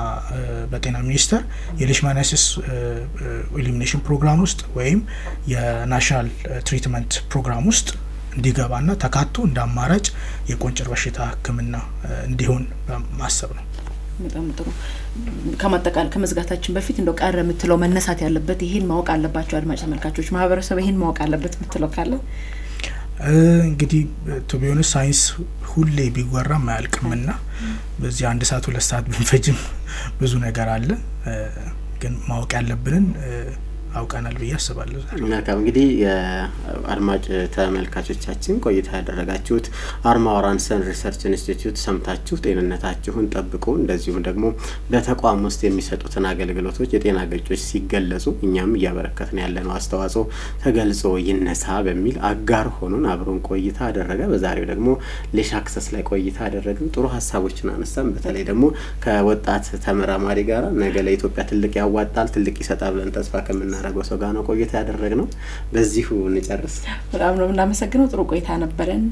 ሚኒስቴር የሌሽማኒያሲስ ኤሊሚኔሽን ፕሮግራም ውስጥ ወይም የናሽናል ትሪትመንት ፕሮግራም ውስጥ እንዲገባና ተካቶ እንደ አማራጭ የቁንጭር በሽታ ህክምና እንዲሆን በማሰብ ነው። በጣም ጥሩ። ከመዝጋታችን በፊት እንደው ቀረ የምትለው መነሳት ያለበት ይሄን ማወቅ አለባቸው አድማጭ ተመልካቾች ማህበረሰብ ይሄን ማወቅ አለበት የምትለው ካለ? እንግዲህ ቶቢዮን ሳይንስ ሁሌ ቢወራ ማያልቅምና በዚህ 1 ሰዓት 2 ሰዓት ብንፈጅም ብዙ ነገር አለ። ግን ማወቅ ያለብንን አውቀናል ብዬ አስባለሁ። መልካም እንግዲህ አድማጭ ተመልካቾቻችን ቆይታ ያደረጋችሁት አርማወራንሰን ሪሰርች ኢንስቲትዩት ሰምታችሁ ጤንነታችሁን ጠብቁ፣ እንደዚሁም ደግሞ በተቋም ውስጥ የሚሰጡትን አገልግሎቶች የጤና ገጾች ሲገለጹ እኛም እያበረከትን ያለነው አስተዋጽኦ ተገልጾ ይነሳ በሚል አጋር ሆኖን አብሮን ቆይታ አደረገ። በዛሬው ደግሞ ሌሽ አክሰስ ላይ ቆይታ አደረግን። ጥሩ ሀሳቦችን አነሳን። በተለይ ደግሞ ከወጣት ተመራማሪ ጋር ነገ ለኢትዮጵያ ትልቅ ያዋጣል ትልቅ ይሰጣል ብለን ተስፋ ከመና ረጎ ሰው ጋር ነው ቆይታ ያደረግነው። በዚሁ እንጨርስ። በጣም ነው እናመሰግነው። ጥሩ ቆይታ ነበረን።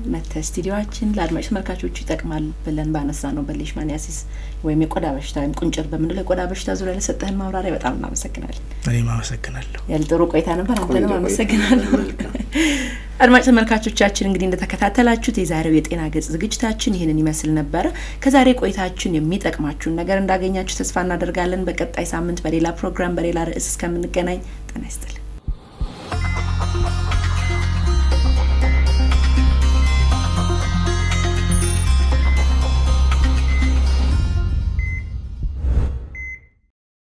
ስቱዲዮአችን ለአድማጭ ተመልካቾች ይጠቅማል ብለን ባነሳ ነው በሌሽማኒያሲስ ወይም የቆዳ በሽታ ወይም ቁንጭር በምንለው የቆዳ በሽታ ዙሪያ ለሰጠህን ማብራሪያ በጣም እናመሰግናለን። እኔም አመሰግናለሁ። ጥሩ ቆይታ ነበር። አንተንም አመሰግናለሁ። አድማጭ ተመልካቾቻችን እንግዲህ እንደተከታተላችሁት የዛሬው የጤና ገጽ ዝግጅታችን ይሄንን ይመስል ነበር። ከዛሬ ቆይታችን የሚጠቅማችሁን ነገር እንዳገኛችሁ ተስፋ እናደርጋለን። በቀጣይ ሳምንት በሌላ ፕሮግራም በሌላ ርዕስ እስከምንገናኝ ጤና ይስጥልኝ።